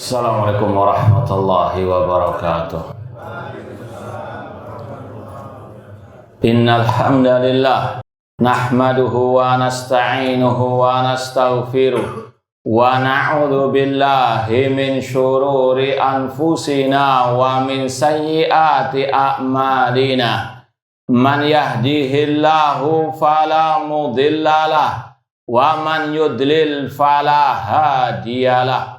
Assalamualaikum warahmatullahi wabarakatuh. Innal hamdalillah nahmaduhu wa nasta'inuhu wa nastaghfiruh wa na'udzu billahi min syururi anfusina wa min sayyiati a'malina. Man yahdihillahu fala mudhillalah wa man yudlil fala hadiyalah.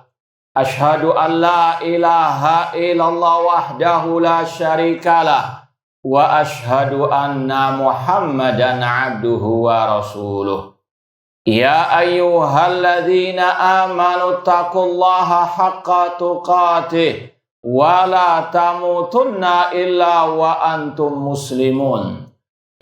Ashhadu an la ilaha illallah wahdahu la syarikalah wa ashhadu anna Muhammadan abduhu wa rasuluh. Ya ayyuhalladzina amanu taqullaha haqqa tuqatih wa la tamutunna illa wa antum muslimun.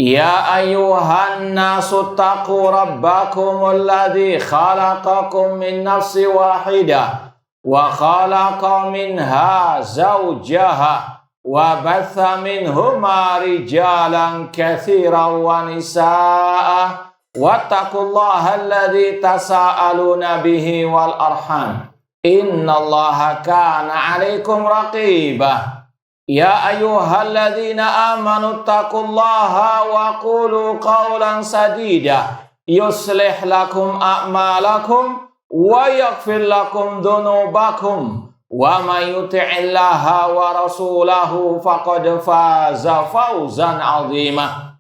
Ya ayyuhan nasu taqu rabbakumul ladzi khalaqakum min nafsin wahidah wa khalaqa minha zawjaha wa batha minhuma rijalan katsiran wa nisaa'a wattaqullaha alladzi tasaaluna bihi wal arham innallaha kana 'alaikum raqibah. Ya ayyuhalladzina amanu taqullaha wa qulu qawlan sadida yuslih lakum a'malakum wa yaghfir lakum dhunubakum wa may yuti'illaha wa rasulahu faqad faza fawzan 'azima.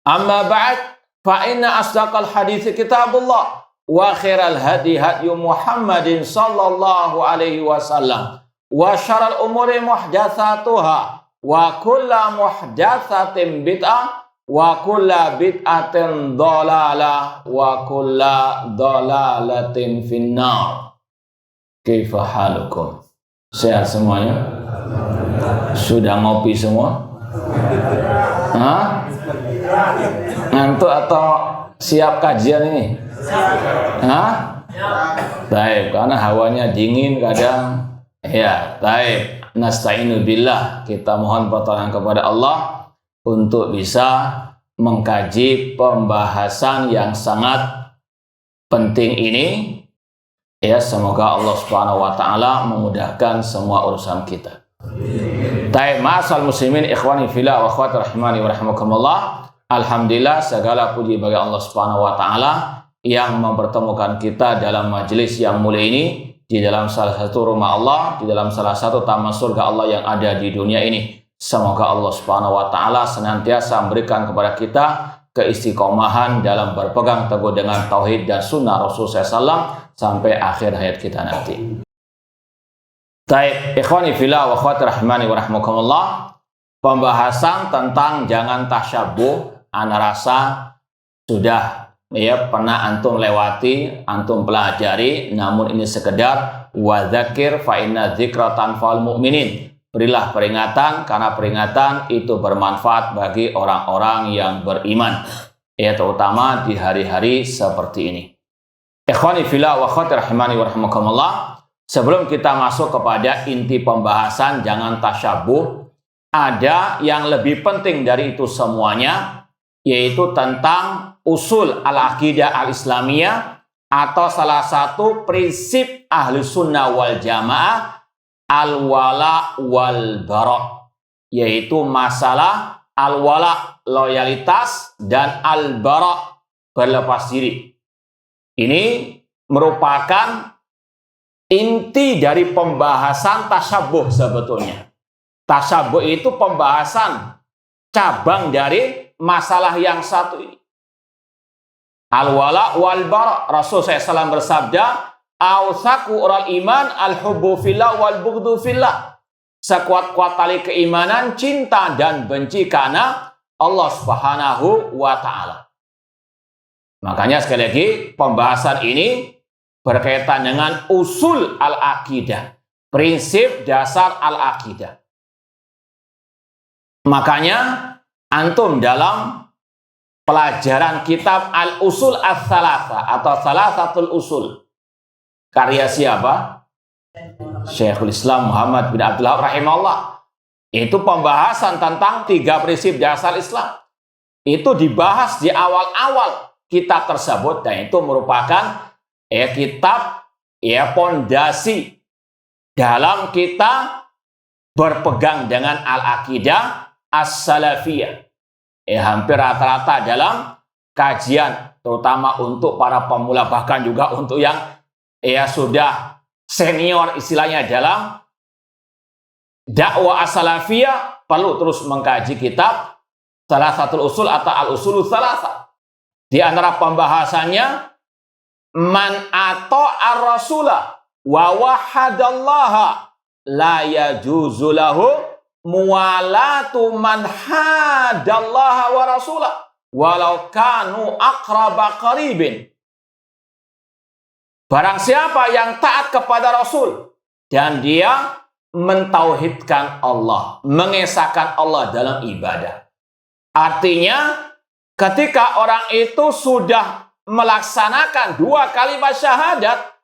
Amma ba'd, fa inna asdaqal hadits kitabullah wa khairal hadi hadyu Muhammadin sallallahu alaihi wasallam wa syarrul umuri muhdatsatuha wa kullu muhdatsatin bid'ah wa kulla bid'atin dhalalah wa kulla dhalalatin finnar. Kaifa halukum? Sehat semuanya? Sudah ngopi semua? Hah? Ngantuk atau siap kajian ini? Hah? Baik, karena hawanya dingin kadang. Ya, baik. Nasta'inu billah. Kita mohon pertolongan kepada Allah untuk bisa mengkaji pembahasan yang sangat penting ini. Ya, semoga Allah Subhanahu wa taala memudahkan semua urusan kita. Taib ma'asal muslimin ikhwani fillah wa akhwati rahimani wa rahimakumullah. Alhamdulillah, segala puji bagi Allah Subhanahu wa taala yang mempertemukan kita dalam majelis yang mulia ini di dalam salah satu rumah Allah, di dalam salah satu taman surga Allah yang ada di dunia ini. Semoga Allah Subhanahu wa taala senantiasa memberikan kepada kita keistiqomahan dalam berpegang teguh dengan tauhid dan sunnah Rasul SAW sampai akhir hayat kita nanti. Baik, ikhwani fillah wa akhwati rahimani wa rahmakumullah. Pembahasan tentang jangan tasyabbuh, ana rasa sudah pernah antum lewati, antum pelajari, namun ini sekedar wa dzakir fa inna dzikra tanfa'ul mu'minin. Berilah peringatan karena peringatan itu bermanfaat bagi orang-orang yang beriman, ya, terutama di hari-hari seperti ini. Ikhwani fillah wa akhwati rahimani wa rahimakumullah. Sebelum kita masuk kepada inti pembahasan jangan tasyabbuh, ada yang lebih penting dari itu semuanya, yaitu tentang usul al-aqidah al-islamiyah atau salah satu prinsip ahli sunnah wal jamaah, al-wala wal bara, yaitu masalah al-wala loyalitas dan al-bara berlepas diri. Ini merupakan inti dari pembahasan tasyabbuh sebetulnya. Tasyabbuh itu pembahasan cabang dari masalah yang satu ini. Al-wala wal bara, Rasul SAW bersabda, awsaku ural iman al-hubbu fillah wal bughdu fillah. Sekuat-kuat tali keimanan, cinta dan benci karena Allah Subhanahu wa taala. Makanya sekali lagi pembahasan ini berkaitan dengan usul al-aqidah, prinsip dasar al-aqidah. Makanya antum dalam pelajaran kitab al-usul ats-tsalatsa atau salasatul usul, karya siapa? Syekhul Islam Muhammad bin Abdullah rahimahullah. Itu pembahasan tentang 3 prinsip dasar Islam. Itu dibahas di awal-awal kitab tersebut, dan itu merupakan kitab pondasi dalam kita berpegang dengan al-aqidah as-salafiyah. Hampir rata-rata dalam kajian, terutama untuk para pemula, bahkan juga untuk yang sudah senior istilahnya dalam dakwah as-salafiyah, perlu terus mengkaji kitab Salasatul Usul atau Al-Usulul Salasa. Di antara pembahasannya, man ata'ar rasulah wa wahadallaha la yajuzu lahu muwalatu man hadallaha wa rasulah walau kanu aqraba qaribin. Barang siapa yang taat kepada Rasul dan dia mentauhidkan Allah, mengesahkan Allah dalam ibadah. Artinya, ketika orang itu sudah melaksanakan 2 kalimat syahadat,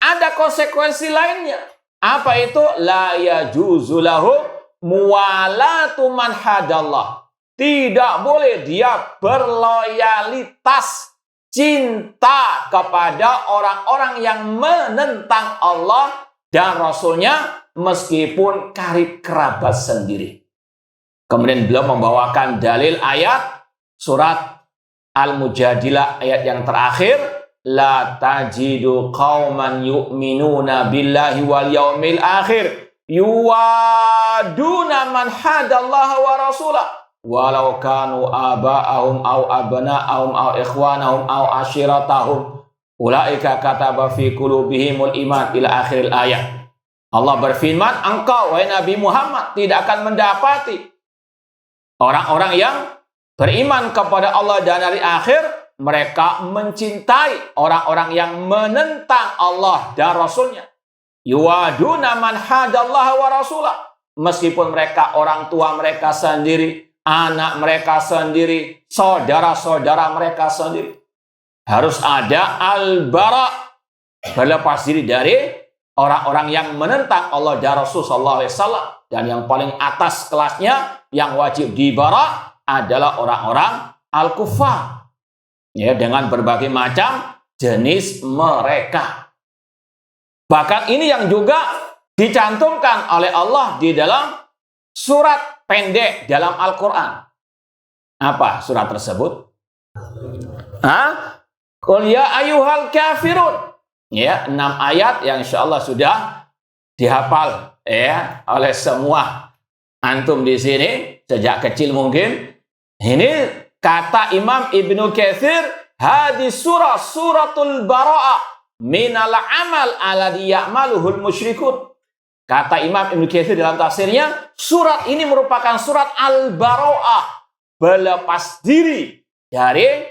ada konsekuensi lainnya. Apa itu? La yajuzu lahu muwalatu man hadallah. Tidak boleh dia berloyalitas, cinta kepada orang-orang yang menentang Allah dan Rasulnya meskipun karib kerabat sendiri. Kemudian beliau membawakan dalil ayat surat Al-Mujadilah ayat yang terakhir, la tajidu qauman yu'minuna billahi wal yaumil akhir yuwaduna man hadallaha wa rasulah walau kanu aba'ahum au abna'ahum au ikhwanahum au ashiratahum ulaika kataba fi qulubihimul iman ila akhiril ayat. Allah berfirman, engkau wahai Nabi Muhammad tidak akan mendapati orang-orang yang beriman kepada Allah dan hari akhir, mereka mencintai orang-orang yang menentang Allah dan Rasulnya. Yuwaduna man hadallaha wa rasulah. Meskipun mereka orang tua mereka sendiri, anak mereka sendiri, saudara-saudara mereka sendiri. Harus ada al-bara, berlepas diri dari orang-orang yang menentang Allah dan Rasul sallallahu alaihi wasallam. Dan yang paling atas kelasnya yang wajib dibara adalah orang-orang al-kufar. Dengan berbagai macam jenis mereka. Bahkan ini yang juga dicantumkan oleh Allah di dalam surat pendek dalam Al-Quran. Apa surat tersebut? Qul ya ayyuhal kafirun. 6 ayat yang insyaallah sudah dihafal oleh semua antum di sini sejak kecil mungkin. Ini kata Imam Ibnu Katsir, hadis surah suratul bara'ah minal amal alladhi ya'maluhul musyrikun. Kata Imam Ibnu Katsir dalam tafsirnya, surat ini merupakan surat al-bara'ah, berlepas diri dari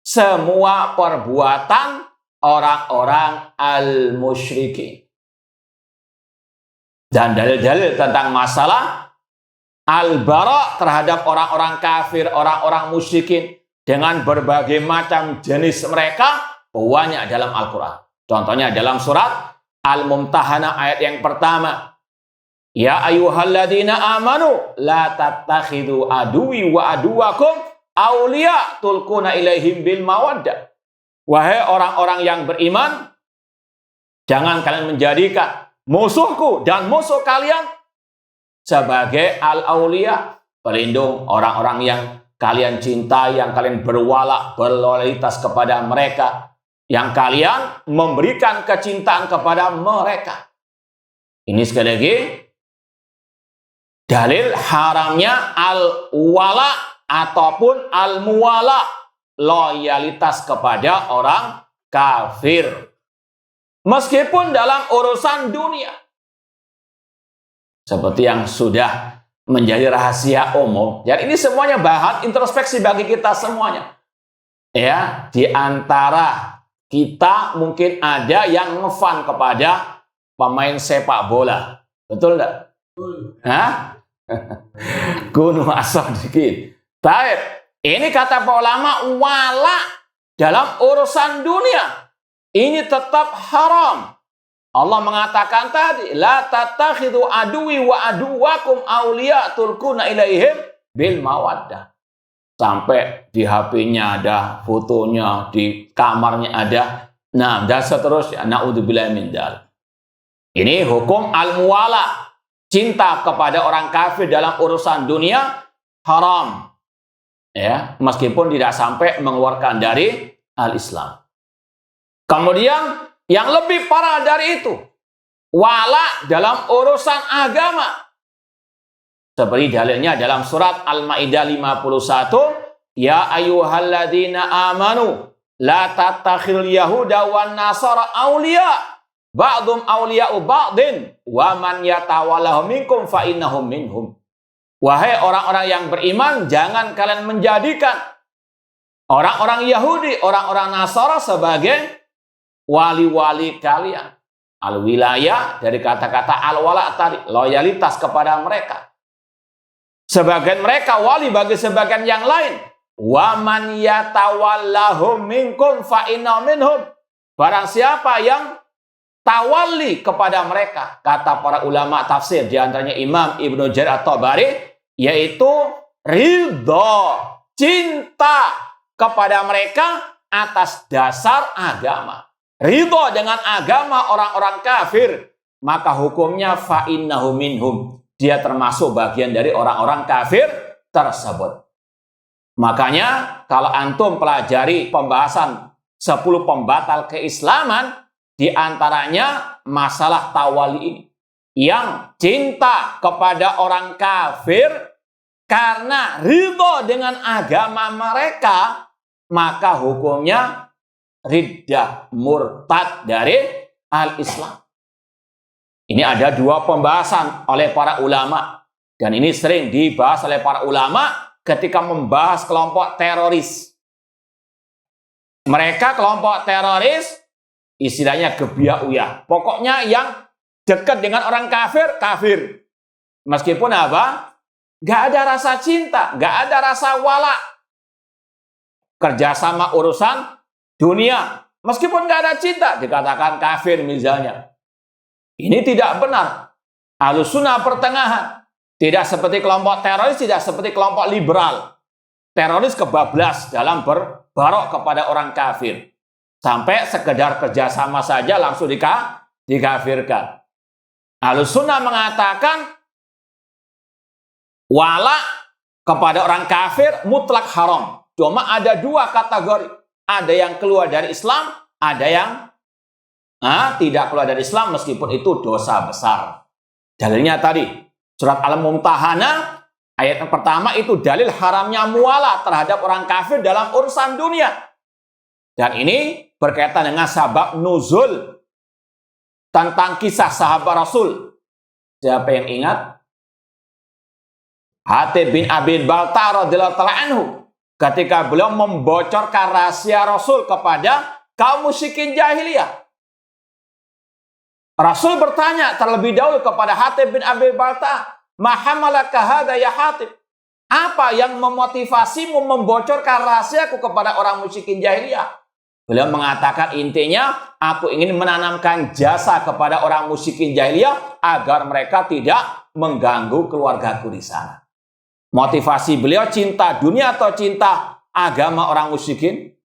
semua perbuatan orang-orang al-musyrikin. Dan dalil-dalil tentang masalah al-bara' terhadap orang-orang kafir, orang-orang musyrikin dengan berbagai macam jenis mereka banyak dalam Al-Quran. Contohnya dalam surat Al-Mumtahanah ayat yang pertama. Ya ayyuhalladzina amanu la tattakhidu aduwi wa aduwakum awliya tulquna ilaihim bil mawaddah. Wahai orang-orang yang beriman, jangan kalian menjadikan musuhku dan musuh kalian sebagai al-awliya, pelindung, orang-orang yang kalian cintai, yang kalian berwala, berloyalitas kepada mereka, yang kalian memberikan kecintaan kepada mereka. Ini sekali lagi dalil haramnya al-wala ataupun al-muwala, loyalitas kepada orang kafir. Meskipun dalam urusan dunia. Seperti yang sudah menjadi rahasia umum. Dan ini semuanya bahan introspeksi bagi kita semuanya. Di antara kita mungkin ada yang ngefan kepada pemain sepak bola. Betul enggak? Kuno asal dikit. Baik. Ini kata para ulama, wala dalam urusan dunia ini tetap haram. Allah mengatakan tadi, la tattakhidhu aduwi wa aduwakum awliya tulquna ilaihim bil mawaddah. Sampai di HP-nya ada fotonya, di kamarnya ada. Nah, dan seterusnya. Na'udzubillahi min dzalik. Ini hukum al-muwala. Cinta kepada orang kafir dalam urusan dunia haram. Ya, meskipun tidak sampai mengeluarkan dari al-Islam. Kemudian yang lebih parah dari itu, wala dalam urusan agama. Seperti dalilnya dalam surat Al-Maidah 51, ya ayyuhalladzina amanu la tattakhidul yahuda wan nasara awliya ba'dhum awliya'u ba'din wa man yatawallahu minkum fa innahum minhum. Wahai orang-orang yang beriman, jangan kalian menjadikan orang-orang Yahudi, orang-orang Nasara sebagai wali-wali kalian. Al-wilayah dari kata-kata al-wala tadi, loyalitas kepada mereka. Sebagian mereka wali bagi sebagian yang lain. Wa man yatawallahu minkum fa innahum minhum. Barang siapa yang tawalli kepada mereka, kata para ulama tafsir, di antaranya Imam Ibnu Jarir At-Tabari, yaitu ridho, cinta kepada mereka atas dasar agama. Ridho dengan agama orang-orang kafir, maka hukumnya fa innahu minhum. Dia termasuk bagian dari orang-orang kafir tersebut. Makanya kalau antum pelajari pembahasan 10 pembatal keislaman, di antaranya masalah tawali ini. Yang cinta kepada orang kafir karena ridho dengan agama mereka, maka hukumnya riddah, murtad dari al-Islam. Ini ada 2 pembahasan oleh para ulama. Dan ini sering dibahas oleh para ulama ketika membahas kelompok teroris. Mereka kelompok teroris, istilahnya gebiah-uyah. Pokoknya yang dekat dengan orang kafir, kafir. Meskipun apa? Gak ada rasa cinta, gak ada rasa wala. Kerjasama urusan dunia. Meskipun gak ada cinta, dikatakan kafir misalnya. Ini tidak benar. Ahlussunnah pertengahan. Tidak seperti kelompok teroris, tidak seperti kelompok liberal. Teroris kebablas dalam berbarok kepada orang kafir. Sampai sekedar kerjasama saja langsung dikafirkan. Ahlussunnah mengatakan wala kepada orang kafir mutlak haram. Cuma ada 2 kategori. Ada yang keluar dari Islam, ada yang tidak keluar dari Islam meskipun itu dosa besar. Dalilnya tadi, surat Al-Mumtahanah, ayat yang pertama itu dalil haramnya muala terhadap orang kafir dalam urusan dunia. Dan ini berkaitan dengan sabab nuzul tentang kisah sahabat Rasul. Siapa yang ingat? Hatib bin Abi Balta'a radhiyallahu ta'ala anhu, ketika beliau membocorkan rahasia Rasul kepada kaum musyrikin jahiliyah. Rasul bertanya terlebih dahulu kepada Hatib bin Abi Balta'a, "Ma hamalaka hadza ya Hatib?" Apa yang memotivasimu membocorkan rahasiaku kepada orang musyrikin jahiliyah? Beliau mengatakan intinya, aku ingin menanamkan jasa kepada orang musyrikin jahiliyah agar mereka tidak mengganggu keluargaku di sana. Motivasi beliau cinta dunia atau cinta agama orang musyrikin?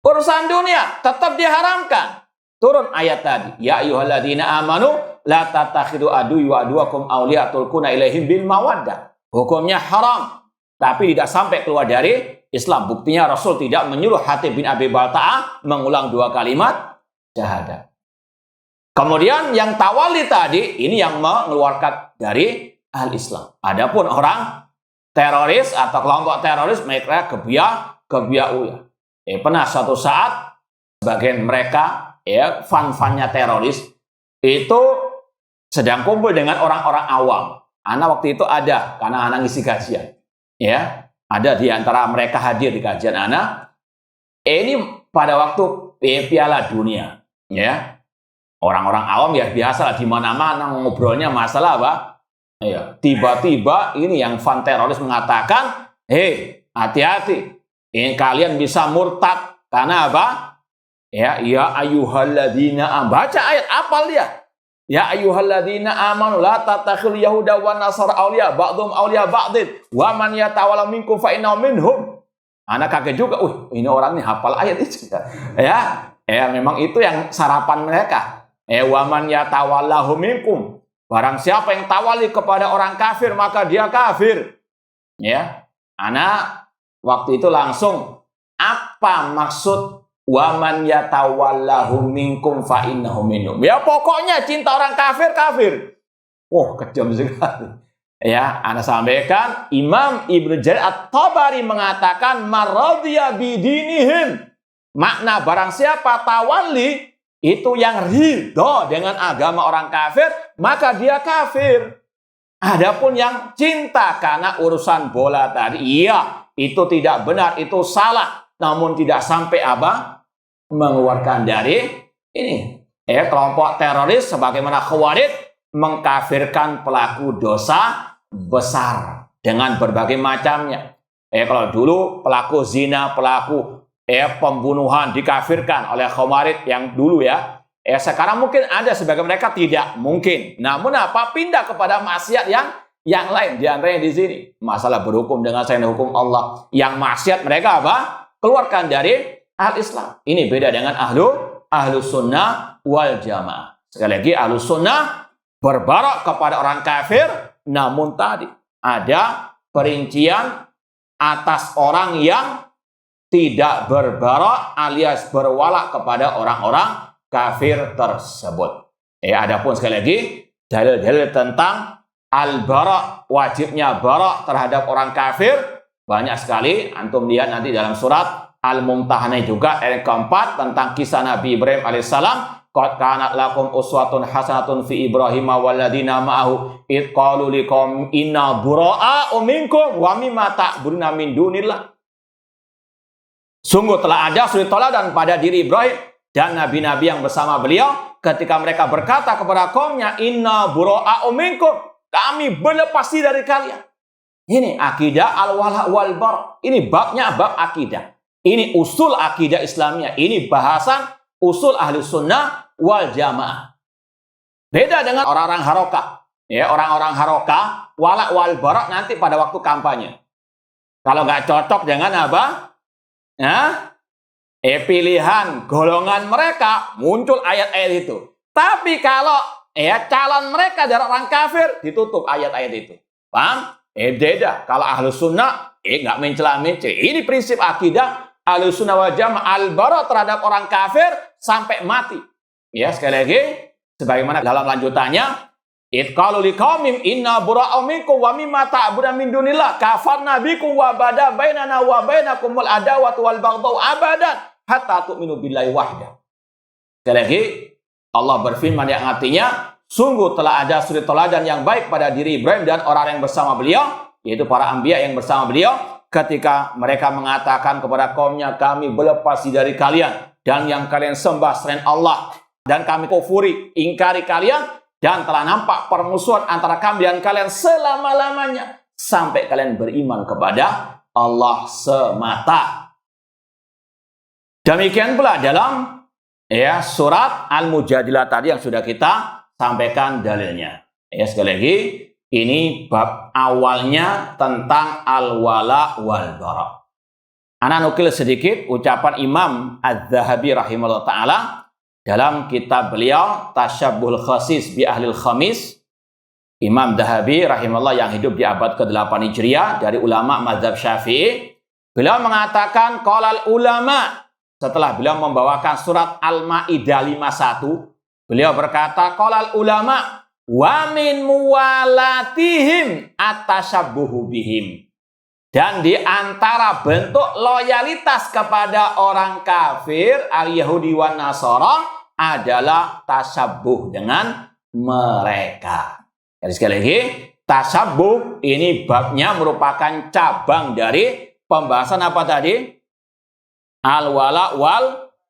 Urusan dunia tetap diharamkan. Turun ayat tadi, ya ayyuhalladzina amanu la tatakhidu aduwwi wa aduwakum awliya tulquna ilaihim bil mawaddah. Hukumnya haram, tapi tidak sampai keluar dari Islam. Buktinya Rasul tidak menyuruh Hatib bin Abi Balta'a mengulang 2 kalimat syahadat. Kemudian yang tawali tadi, ini yang mengeluarkan dari al-Islam. Adapun orang teroris atau kelompok teroris, mereka gebiah-uyah. Pernah suatu saat sebagian mereka, fan-fannya teroris itu sedang kumpul dengan orang-orang awam. Anak waktu itu ada, karena anak ngisi kajian. Ada di antara mereka hadir di kajian anak. Ini pada waktu Piala Dunia. Orang-orang awam ya biasa di mana-mana ngobrolnya masalah apa? Tiba-tiba ini yang fan teroris mengatakan, hati-hati. Ini kalian bisa murtad. Karena apa? Ya ayyuhalladzina baca ayat, apal dia. Ya ayyuhalladzina amanu la tattakhidul yahuda wan nasara awliya ba'dhum awliya ba'din wa man yatawalla minkum fa innahu minhum. Anak kaget juga, ini orang ini hafal ayat itu. Ya, memang itu yang sarapan mereka. Waman yatawallahu minkum. Barang siapa yang tawali kepada orang kafir, maka dia kafir. Ya, anak waktu itu langsung, apa maksud waman yatawallahu minkum fa innahu minhum? Ya pokoknya cinta orang kafir, kafir. Kejam sekali. Ya, ana sampaikan Imam Ibnu Jarir At-Tabari mengatakan maradhiya bidinihim. Makna barang siapa tawali itu yang ridho dengan agama orang kafir, maka dia kafir. Adapun yang cinta karena urusan bola tadi, iya, itu tidak benar, itu salah. Namun tidak sampai mengeluarkan dari ini. Kelompok teroris sebagaimana Khawarij mengkafirkan pelaku dosa besar dengan berbagai macamnya. Kalau dulu pelaku zina, pelaku pembunuhan dikafirkan oleh Khawarij yang dulu ya. Sekarang mungkin ada sebagian mereka tidak mungkin. Namun pindah kepada maksiat yang lain. Di antaranya di sini masalah berhukum dengan selain hukum Allah. Yang maksiat mereka keluarkan dari al-Islam. Ini beda dengan ahlu sunnah wal jamaah. Sekali lagi ahlu sunnah berbarak kepada orang kafir. Namun tadi ada perincian atas orang yang tidak berbarak alias berwala kepada orang-orang kafir tersebut. Adapun sekali lagi dalil-dalil tentang al-bara, wajibnya bara terhadap orang kafir banyak sekali. Antum lihat nanti dalam surat Al-Mumtahanah juga ayat keempat tentang kisah Nabi Ibrahim alaihissalam. Qad kanat lakum uswatun hasanatun fi Ibrahim walladzina ma'ahu id qalu liqaum inna bura'a'u minkum wa mimma ta'buduna min dunillah. Sungguh telah ada suri teladan pada diri Ibrahim dan nabi-nabi yang bersama beliau ketika mereka berkata kepada kaumnya, inna bura'a'u minkum, kami berlepas diri dari kalian. Ini akidah al-wala wal bar. Ini babnya bab akidah. Ini usul akidah Islamiyah. Ini bahasan usul ahli sunnah wal jamaah. Beda dengan orang-orang harokah. Orang-orang harokah wala wal bar nanti pada waktu kampanye. Kalau nggak cocok dengan pilihan golongan mereka, muncul ayat-ayat itu. Tapi kalau calon mereka dari orang kafir, ditutup ayat-ayat itu. Paham? Beda. Kalau ahlu sunnah nggak mencela-mencela. Ini prinsip akidah ahlu sunnah wal jamaah, al-bara terhadap orang kafir sampai mati. Sekali lagi sebagaimana dalam lanjutannya, id qalu liqaumim inna bura'u minkum wa mimma ta'buduna min dunillah kafarna bikum wa bada bainana wa bainakumul adawatu wal baghdau abadan hatta tu'minu billahi wahda. Sekali lagi Allah berfirman yang artinya, sungguh telah ada suri teladan yang baik pada diri Ibrahim dan orang yang bersama beliau, yaitu para anbiya yang bersama beliau, ketika mereka mengatakan kepada kaumnya, kami berlepas diri dari kalian dan yang kalian sembah selain Allah, dan kami kufuri, ingkari kalian, dan telah nampak permusuhan antara kami dan kalian selama-lamanya sampai kalian beriman kepada Allah semata. Demikian pula dalam surat Al-Mujadilah tadi yang sudah kita sampaikan dalilnya. Sekali lagi ini bab awalnya tentang al-wala wal bara. Ana nukil sedikit ucapan Imam Az-Zahabi rahimahullah taala dalam kitab beliau Tasyabbul Khasis bi Ahlil Khamis. Imam Zahabi rahimahullah yang hidup di abad ke-8 Hijriah dari ulama mazhab Syafi'i. Beliau mengatakan qalal ulama, setelah beliau membawakan surat Al-Maidah 51, beliau berkata qalal ulama wa min muwalatihim at-tasyabbuhu bihim. Dan di antara bentuk loyalitas kepada orang kafir al-Yahudi wan Nasara adalah tasyabbuh dengan mereka. Jadi sekali lagi, tasyabbuh ini babnya merupakan cabang dari pembahasan apa tadi? Al-wala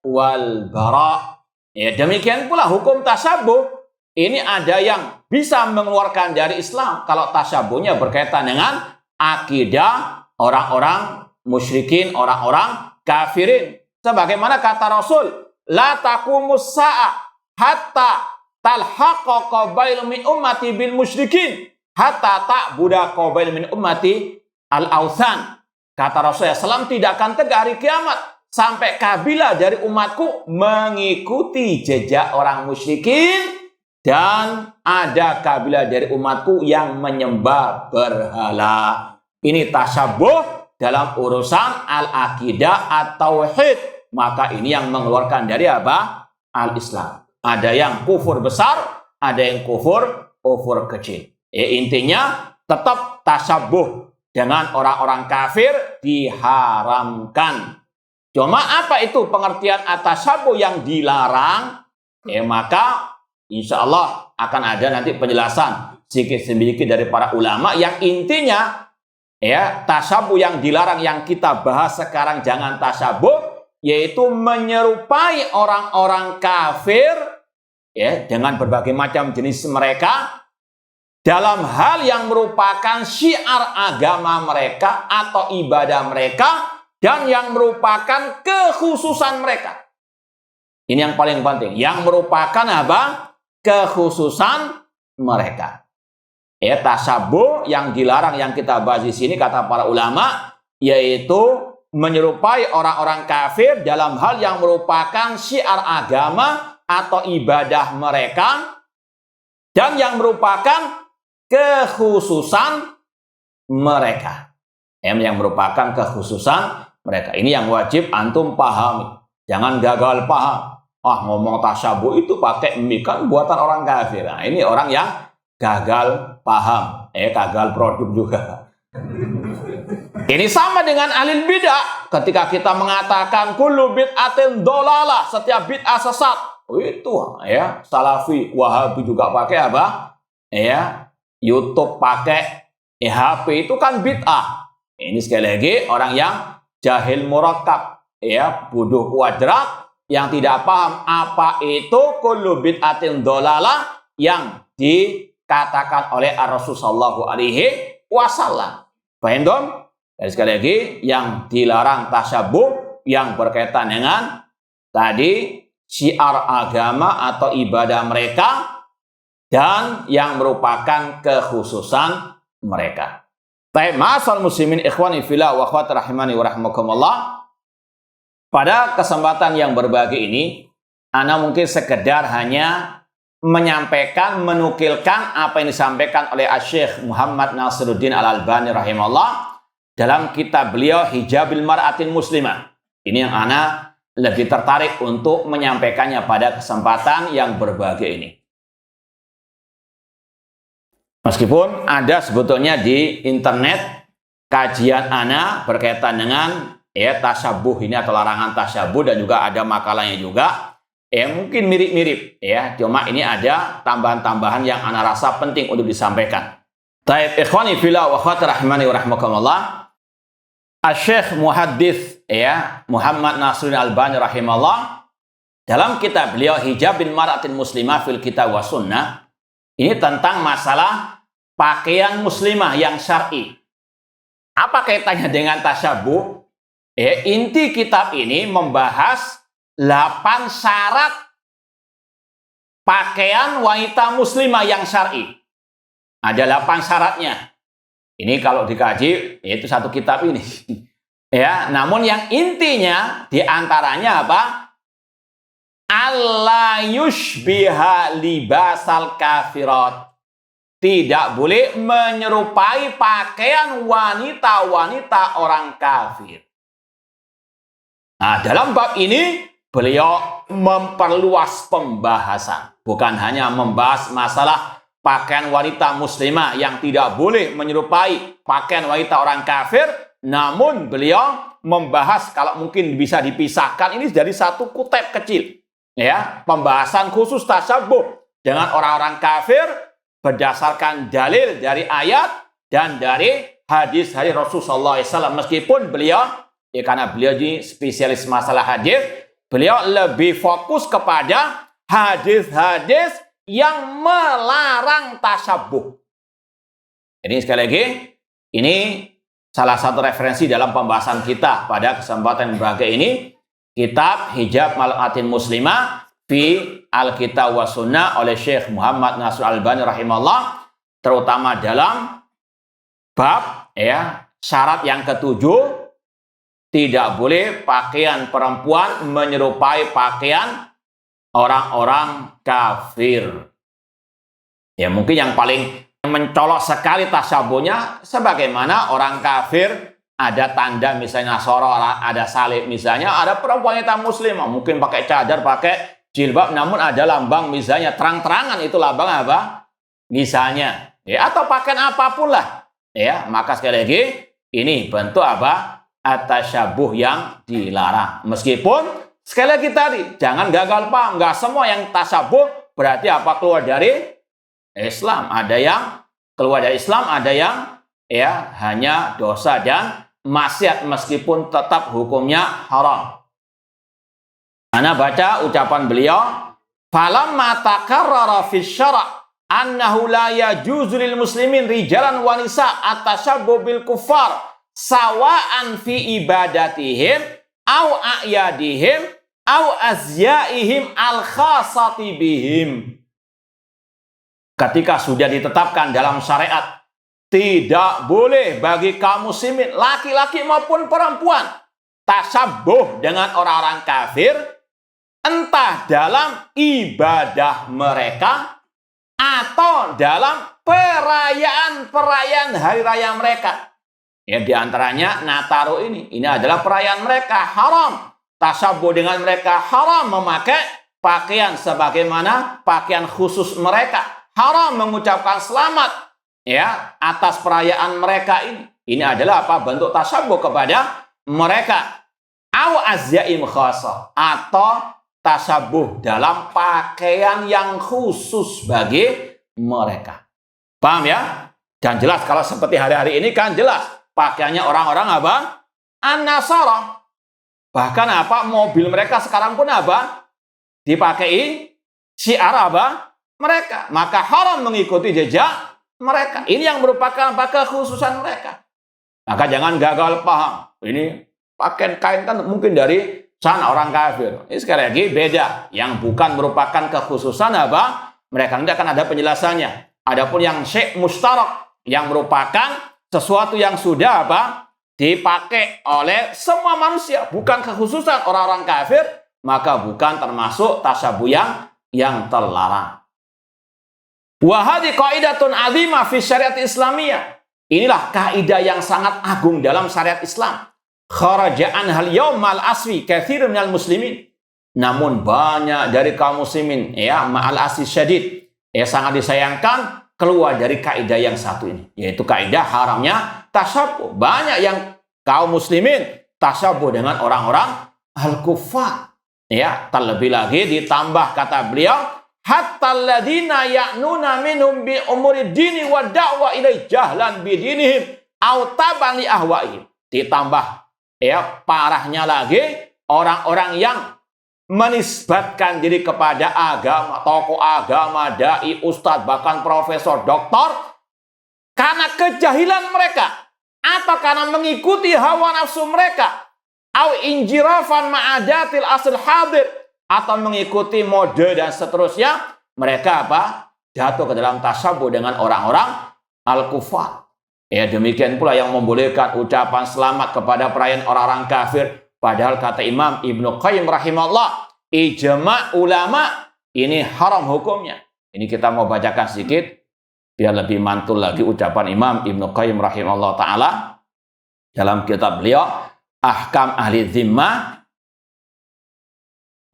wal bara. Demikian pula hukum tasyabbuh. Ini ada yang bisa mengeluarkan dari Islam kalau tasyabbuhnya berkaitan dengan akidah orang-orang musyrikin, orang-orang kafirin. Sebagaimana kata Rasul, la taqumus sa'a hatta talhaqa qabail min ummati bil musyrikin hatta ta'buda qabail min ummati al-authan. Kata Rasulullah SAW, tidak akan tegak hari kiamat sampai kabilah dari umatku mengikuti jejak orang musyrikin, dan ada kabilah dari umatku yang menyembah berhala. Ini tasyabuh dalam urusan al-aqidah at-tauhid. Maka ini yang mengeluarkan dari apa? Al-Islam. Ada yang kufur besar, ada yang kufur kecil. Intinya tetap tasyabuh dengan orang-orang kafir diharamkan. Cuma apa itu pengertian at-tasyabuh yang dilarang? Maka insya Allah akan ada nanti penjelasan sedikit-sedikit dari para ulama yang intinya tasyabuh yang dilarang yang kita bahas sekarang jangan tasyabuh, yaitu menyerupai orang-orang kafir dengan berbagai macam jenis mereka dalam hal yang merupakan syiar agama mereka atau ibadah mereka dan yang merupakan kekhususan mereka. Ini yang paling penting, yang merupakan apa? Kekhususan mereka. Tasyabuh yang dilarang yang kita bahas di sini kata para ulama yaitu menyerupai orang-orang kafir dalam hal yang merupakan syiar agama atau ibadah mereka dan yang merupakan kekhususan mereka. Yang merupakan kekhususan mereka. Ini yang wajib antum pahami. Jangan gagal paham. Ngomong tasyabuh itu pakai kan buatan orang kafir. Nah, ini orang yang gagal paham. Gagal produk juga. Ini sama dengan ahli bidah. Ketika kita mengatakan kullu bid'atin dolalah, setiap bid'ah sesat. Itu Salafi, Wahabi juga pakai apa? YouTube pakai HP itu kan bid'ah. Ini sekali lagi orang yang jahil murakkab, bodoh kuadrat yang tidak paham apa itu kullu bid'atin dolalah yang dikatakan oleh Rasulullah sallallahu alaihi wasallam. Paham dong? Dan sekali lagi yang dilarang tasyabuh yang berkaitan dengan tadi syiar agama atau ibadah mereka dan yang merupakan kekhususan mereka. Ma'asal muslimin ikhwani fillah wa akhwat rahimani wa rahmakumullah. Pada kesempatan yang berbahagia ini, ana mungkin sekedar hanya menyampaikan, menukilkan apa yang disampaikan oleh Syekh Muhammad Nasiruddin Al-Albani rahimahullah dalam kitab beliau Hijabil Mar'atin Muslimah. Ini yang ana lebih tertarik untuk menyampaikannya pada kesempatan yang berbahagia ini. Meskipun ada sebetulnya di internet kajian ana berkaitan dengan tasyabuh ini atau larangan tasyabuh dan juga ada makalahnya juga. Mungkin mirip-mirip cuma ini ada tambahan-tambahan yang ana rasa penting untuk disampaikan. Taib ikhwani fillah wa akhwati rahimani wa rahmakumullah. Syekh Muhaddits Muhammad Nasiruddin Albani rahimahullah dalam kitab beliau Hijabil Mar'atin Muslimah fil Kitab wa Sunnah ini tentang masalah pakaian muslimah yang syar'i. Apa kaitannya dengan tasyabuh? Inti kitab ini membahas 8 syarat pakaian wanita muslimah yang syar'i. Ada 8 syaratnya. Ini kalau dikaji, itu satu kitab ini. Namun yang intinya diantaranya apa? Alla yushbiha libasal kafirat. Tidak boleh menyerupai pakaian wanita-wanita orang kafir. Nah, dalam bab ini beliau memperluas pembahasan. Bukan hanya membahas masalah pakaian wanita muslimah yang tidak boleh menyerupai pakaian wanita orang kafir, namun beliau membahas kalau mungkin bisa dipisahkan ini dari satu kutip kecil, pembahasan khusus tasyabuh dengan orang-orang kafir berdasarkan dalil dari ayat dan dari hadis-hadis Rasulullah SAW. Meskipun beliau, karena beliau ini spesialis masalah hadis, beliau lebih fokus kepada hadis-hadis yang melarang tasyabuh. Jadi sekali lagi, ini salah satu referensi dalam pembahasan kita pada kesempatan yang berbahagia ini, kitab Hijab Mar'atin Muslimah fi Al-Kitab wa Sunnah oleh Syekh Muhammad Nasir Al-Albani rahimahullah, terutama dalam bab syarat yang ke-7 tidak boleh pakaian perempuan menyerupai pakaian orang-orang kafir. Ya mungkin yang paling mencolok sekali tasyabuhnya sebagaimana orang kafir ada tanda misalnya Nasoro, ada salib misalnya, ada perempuan hitam muslim mungkin pakai cadar, pakai jilbab, namun ada lambang misalnya terang-terangan itu lambang apa? Misalnya, ya atau pakaian apapun lah. Ya, maka sekali lagi ini bentuk apa? At-tasyabuh yang dilarang. Meskipun sekali lagi tadi jangan gagal paham, nggak semua yang tasyabuh berarti apa keluar dari Islam. Ada yang keluar dari Islam, ada yang ya hanya dosa dan maksiat meskipun tetap hukumnya haram. Ana baca ucapan beliau, falamma takarrara fi syara' annahu la yajuzu lil muslimin rijalan wa nisa at-tashabbuh bil kuffar sawa'an fi ibadatihim au a'yadihim au azyaihim al khassati bihim. Ketika sudah ditetapkan dalam syariat tidak boleh bagi kaum muslimin laki-laki maupun perempuan tasyabuh dengan orang-orang kafir, entah dalam ibadah mereka atau dalam perayaan-perayaan hari raya mereka. Ya, di antaranya Nataru ini adalah perayaan mereka, haram tasyabuh dengan mereka, haram memakai pakaian sebagaimana pakaian khusus mereka, haram mengucapkan selamat ya atas perayaan mereka ini. Ini adalah apa? Bentuk tasyabuh kepada mereka. Au azyaim khassa, atau tasyabuh dalam pakaian yang khusus bagi mereka. Paham ya? Dan jelas kalau seperti hari-hari ini kan jelas pakaiannya orang-orang apa? An-Nasara. Bahkan apa? Mobil mereka sekarang pun apa? Dipakai syiar apa? Mereka. Maka haram mengikuti jejak mereka. Ini yang merupakan kekhususan mereka. Maka jangan gagal paham. Ini pakaian kain kan mungkin dari sana orang kafir. Ini sekali lagi beda. Yang bukan merupakan kekhususan apa? Mereka nanti akan ada penjelasannya. Adapun yang syai' mustarak yang merupakan sesuatu yang sudah apa? Dipakai oleh semua manusia, bukan kekhususan orang-orang kafir, maka bukan termasuk tasyabuh yang terlarang. Wahadi qaidatun azimah fi syariat Islamiyah. Inilah kaidah yang sangat agung dalam syariat Islam. Kharaja'an hal yaumal aswi katsirun minal muslimin. Namun banyak dari kaum muslimin ya ma'al asli syadid ya sangat disayangkan keluar dari kaidah yang satu ini, yaitu kaidah haramnya tasyabuh. Banyak yang kaum muslimin tasyabuh dengan orang-orang al-kuffar. Ya, terlebih lagi ditambah kata beliau hatta alladziina ya'nuna minhum bi umuri dini wa da'wa ilai jahlan bidinihim aw taban li ahwaihim. Ditambah ya parahnya lagi orang-orang yang menisbatkan diri kepada agama, tokoh agama, dai, ustadz, bahkan profesor, doktor karena kejahilan mereka atau karena mengikuti hawa nafsu mereka aw injirafan ma'adatil asl hadir atau mengikuti mode dan seterusnya, mereka apa? Jatuh ke dalam tasyabuh dengan orang-orang al-kufar. Ya, demikian pula yang membolehkan ucapan selamat kepada perayaan orang-orang kafir. Padahal kata Imam Ibnu Qayyim rahimahullah, ijma' ulama ini haram hukumnya. Ini kita mau bacakan sedikit biar lebih mantul lagi ucapan Imam Ibnu Qayyim rahimahullah ta'ala dalam kitab beliau Ahkam Ahli Zimmah.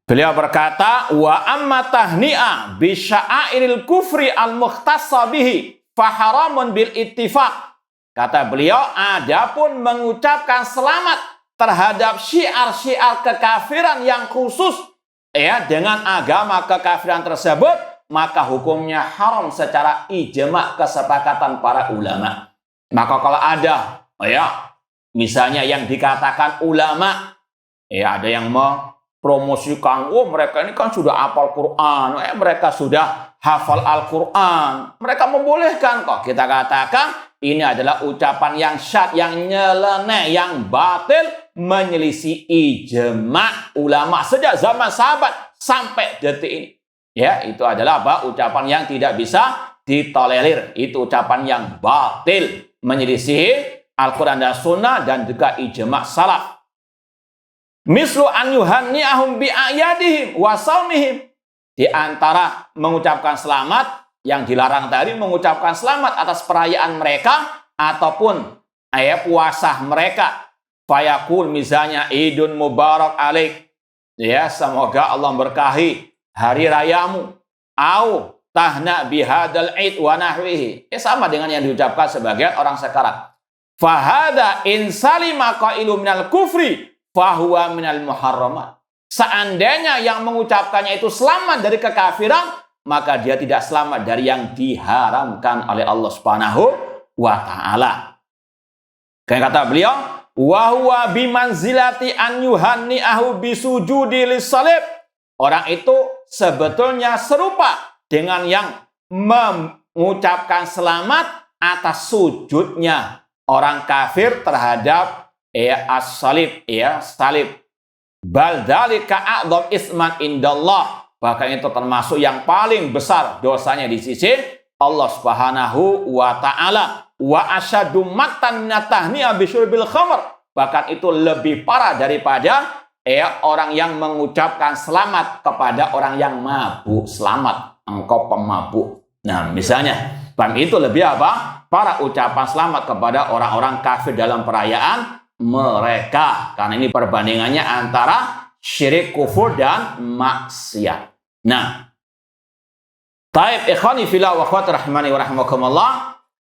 Beliau berkata, wa amma tahni'ah bi sya'airil kufri al-mukhtassa bihi fa haramun bil ittifaq. Kata beliau, adapun mengucapkan selamat terhadap syiar-syiar kekafiran yang khusus ya dengan agama kekafiran tersebut, maka hukumnya haram secara ijma' kesepakatan para ulama. Maka kalau ada ya misalnya yang dikatakan ulama ya ada yang promosikan, oh mereka ini kan sudah hafal Quran, mereka sudah hafal Al-Quran, mereka membolehkan kok. Kita katakan ini adalah ucapan yang syad, yang nyeleneh, yang batil, menyelisih ijma' ulama sejak zaman sahabat sampai detik ini. Ya, itu adalah apa? Ucapan yang tidak bisa ditolerir. Itu ucapan yang batil, menyelisih Al-Quran dan Sunnah dan juga ijma' salaf. Mislu an yuhanni'ahum bi a'yadihim wa saumihim. Di antara mengucapkan selamat yang dilarang tadi, mengucapkan selamat atas perayaan mereka ataupun puasa mereka. Fayaqul, misalnya idun mubarak alaik, ya semoga Allah berkahi hari rayamu, au tahna bihadal id wa nahwihi, sama dengan yang diucapkan sebagian orang sekarang. Fahada in salima qailu minal kufri fahuwa minal muharramat. Seandainya yang mengucapkannya itu selamat dari kekafiran, maka dia tidak selamat dari yang diharamkan oleh Allah Subhanahu wa taala. Kayak kata beliau, wa huwa bimanzilati an yuhanni'ahu bisujudi lis-salib. Orang itu sebetulnya serupa dengan yang mengucapkan selamat atas sujudnya orang kafir terhadap as-salib, salib. Bal dzalika a'dzam isman indallah. Bahkan itu termasuk yang paling besar dosanya di sisi Allah Subhanahu wa taala. Wa asyaddu maqtan minat tahni'a bisyurbil khamr. Bahkan itu lebih parah daripada orang yang mengucapkan selamat kepada orang yang mabuk. Selamat, engkau pemabuk. Nah, misalnya, itu lebih apa? Para ucapan selamat kepada orang-orang kafir dalam perayaan mereka. Karena ini perbandingannya antara syirik, kufur, dan maksiat. Nah, taib ikhwani fillah wa akhwati rahimani wa rahimakumullah,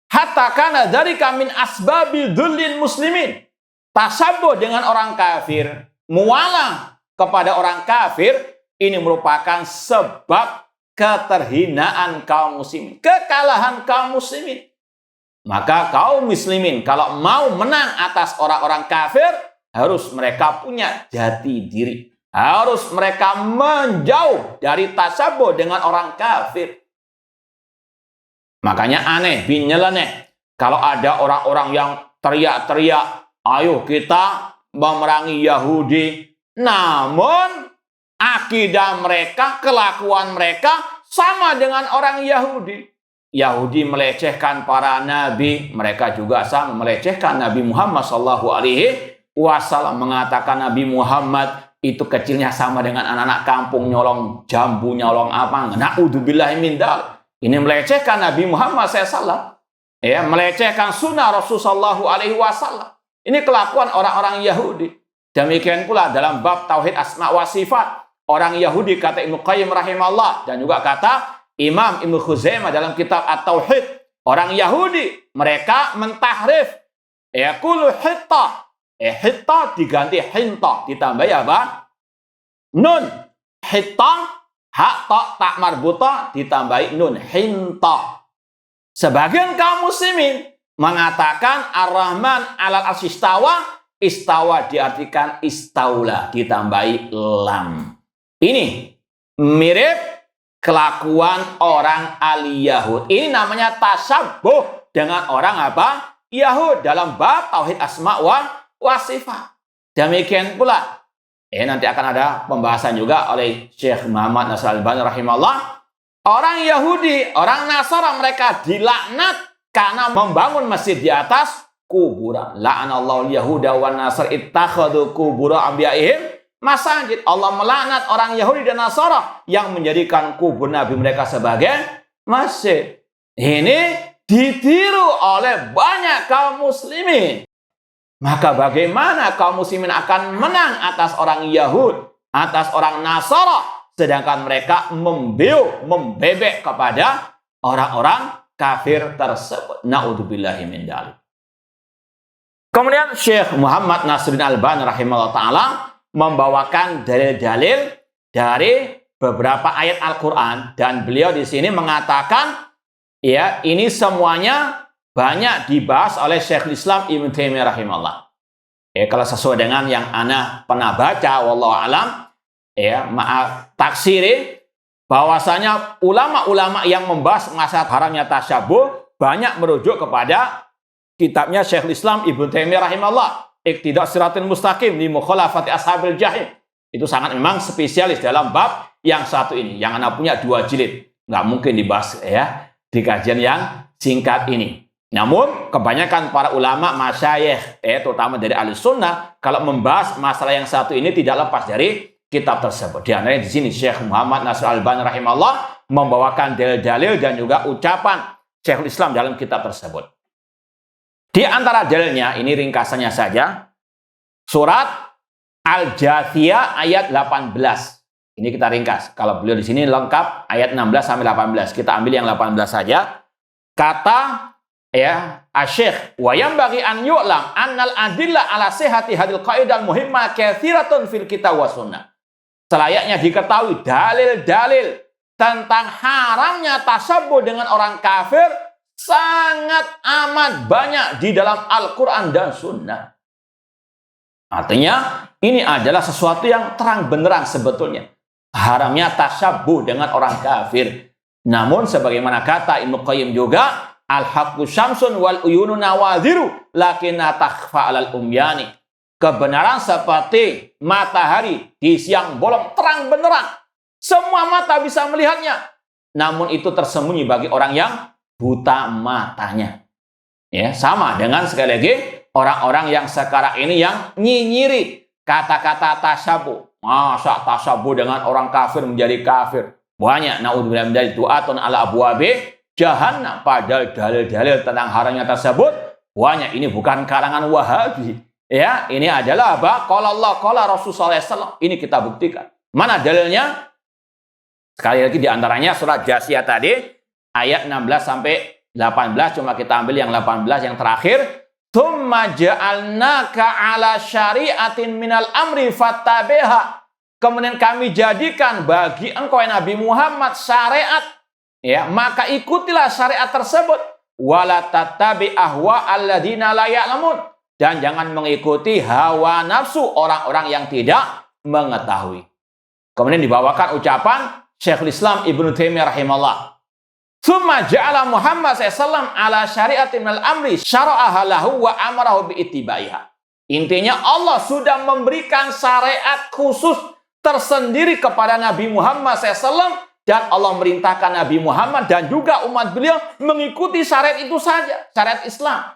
hatta kana dzalika min asbabi dhullil muslimin. Tasabbuh dengan orang kafir, mualah kepada orang kafir, ini merupakan sebab keterhinaan kaum muslimin, kekalahan kaum muslimin. Maka kaum muslimin kalau mau menang atas orang-orang kafir, harus mereka punya jati diri. Harus mereka menjauh dari tasabbuh dengan orang kafir. Makanya aneh, bin nyeleneh, kalau ada orang-orang yang teriak-teriak, ayo kita memerangi Yahudi. Namun akidah mereka, kelakuan mereka sama dengan orang Yahudi. Yahudi melecehkan para nabi, mereka juga sama melecehkan Nabi Muhammad SAW, mengatakan Nabi Muhammad itu kecilnya sama dengan anak-anak kampung nyolong jambu, nyolong apa. Na'udzubillahi min dzalik. Ini melecehkan Nabi Muhammad SAW. Melecehkan sunnah Rasulullah SAW. Ini kelakuan orang-orang Yahudi. Demikian pula dalam bab tauhid asma wa sifat. Orang Yahudi kata Ibnu Qayyim rahimahullah, dan juga kata Imam Ibnu Khuzaimah dalam kitab At-Tauhid. Orang Yahudi mereka mentahrif. Yaqulu hitta. Hitta diganti hinta, ditambah apa? Nun. Hitta, hak tak marbuta, ditambahi nun, hinta. Sebagian kaum muslimin mengatakan Ar-Rahman alal arsy istawa. Istawa diartikan istaula, ditambahi lam. Ini mirip kelakuan orang al-Yahud. Ini namanya tasabbuh dengan orang apa? Yahud dalam bab tauhid asma wa sifat. Demikian pula nanti akan ada pembahasan juga oleh Syekh Muhammad Nasr Al-Albani rahimahullah. Orang Yahudi, orang Nasara, mereka dilaknat karena membangun masjid di atas kuburan. La'anallahu al-yahuda wan nasr ittakhadhu qubura anbiya'ihim masajid. Allah melaknat orang Yahudi dan Nasara yang menjadikan kubur nabi mereka sebagai masjid. Ini ditiru oleh banyak kaum muslimin. Maka bagaimana kaum muslimin akan menang atas orang Yahud, atas orang Nasara, sedangkan mereka membebek kepada orang-orang kafir tersebut. Na'udzubillahi min dzalik. Kemudian Syekh Muhammad Nasruddin Al-Albani rahimahullah ta'ala membawakan dalil-dalil dari beberapa ayat Al-Quran. Dan beliau di sini mengatakan, ini semuanya banyak dibahas oleh Syekhul Islam Ibnu Taimiyah rahimahullah. Kalau sesuai dengan yang ana pernah baca, wallahu alam, taksiri, bahwasanya ulama-ulama yang membahas masalah haramnya tasyabuh banyak merujuk kepada kitabnya Syekhul Islam Ibnu Taimiyah rahimahullah, Iqtida' Shiratal Mustaqim li Mukhalafati Ashabil Jahim. Itu sangat memang spesialis dalam bab yang satu ini, yang ana punya 2 jilid. Nggak mungkin dibahas di kajian yang singkat ini. Namun, kebanyakan para ulama, masyayikh, terutama dari ahli sunnah, kalau membahas masalah yang satu ini tidak lepas dari kitab tersebut. Di antaranya di sini Syekh Muhammad Nasir Al-Albani rahimahullah membawakan dalil-dalil dan juga ucapan Syekhul Islam dalam kitab tersebut. Di antara dalilnya, ini ringkasannya saja, surat Al-Jathiyah ayat 18. Ini kita ringkas. Kalau beliau di sini lengkap ayat 16 sampai 18. Kita ambil yang 18 saja. Kata Asy-Syaikh wa yanbaghi an yu'lam annal adilla ala sihhati hadil qaidah muhimmah katsiratun fil kitab wa sunnah. Selayaknya diketahui dalil-dalil tentang haramnya tasabbuh dengan orang kafir sangat amat banyak di dalam Al-Qur'an dan Sunnah. Artinya ini adalah sesuatu yang terang benderang sebetulnya. Haramnya tasabbuh dengan orang kafir. Namun sebagaimana kata Ibnu Qayyim juga, al-haqqu syamsun wal uyunu nawadhiru lakinna takhfa 'alal umyani. Kebenaran seperti matahari di siang bolong terang benderang. Semua mata bisa melihatnya. Namun itu tersembunyi bagi orang yang buta matanya. Ya, sama dengan sekali lagi orang-orang yang sekarang ini yang nyinyiri kata-kata tasabbuh. Masa tasabbuh dengan orang kafir menjadi kafir? Banyak naudzubillah dari du'atun ala abwabi jahannam. Padahal dalil-dalil tentang haramnya tersebut banyak. Ini bukan karangan Wahabi. Ya, ini adalah apa? Qala Allah, qala Rasulullah SAW. Ini kita buktikan. Mana dalilnya? Sekali lagi di antaranya surat Jathiyah tadi ayat 16 sampai 18. Cuma kita ambil yang 18 yang terakhir. Tsumma ja'alnaka 'ala syari'atin minal amri fattabi'ha. Kemudian kami jadikan bagi engkau Nabi Muhammad syariat, ya, maka ikutilah syariat tersebut. Wala tattabi ahwa alladziina la ya'lamun. Dan jangan mengikuti hawa nafsu orang-orang yang tidak mengetahui. Kemudian dibawakan ucapan Syekhul Islam Ibnu Taimiyah rahimahullah. Tsumma ja'ala Muhammad sallallahu ala syari'atin minal amri syara'aha lahu wa amarahu bi ittibaiha. Intinya Allah sudah memberikan syariat khusus tersendiri kepada Nabi Muhammad SAW dan Allah merintahkan Nabi Muhammad dan juga umat beliau mengikuti syariat itu saja, syariat Islam.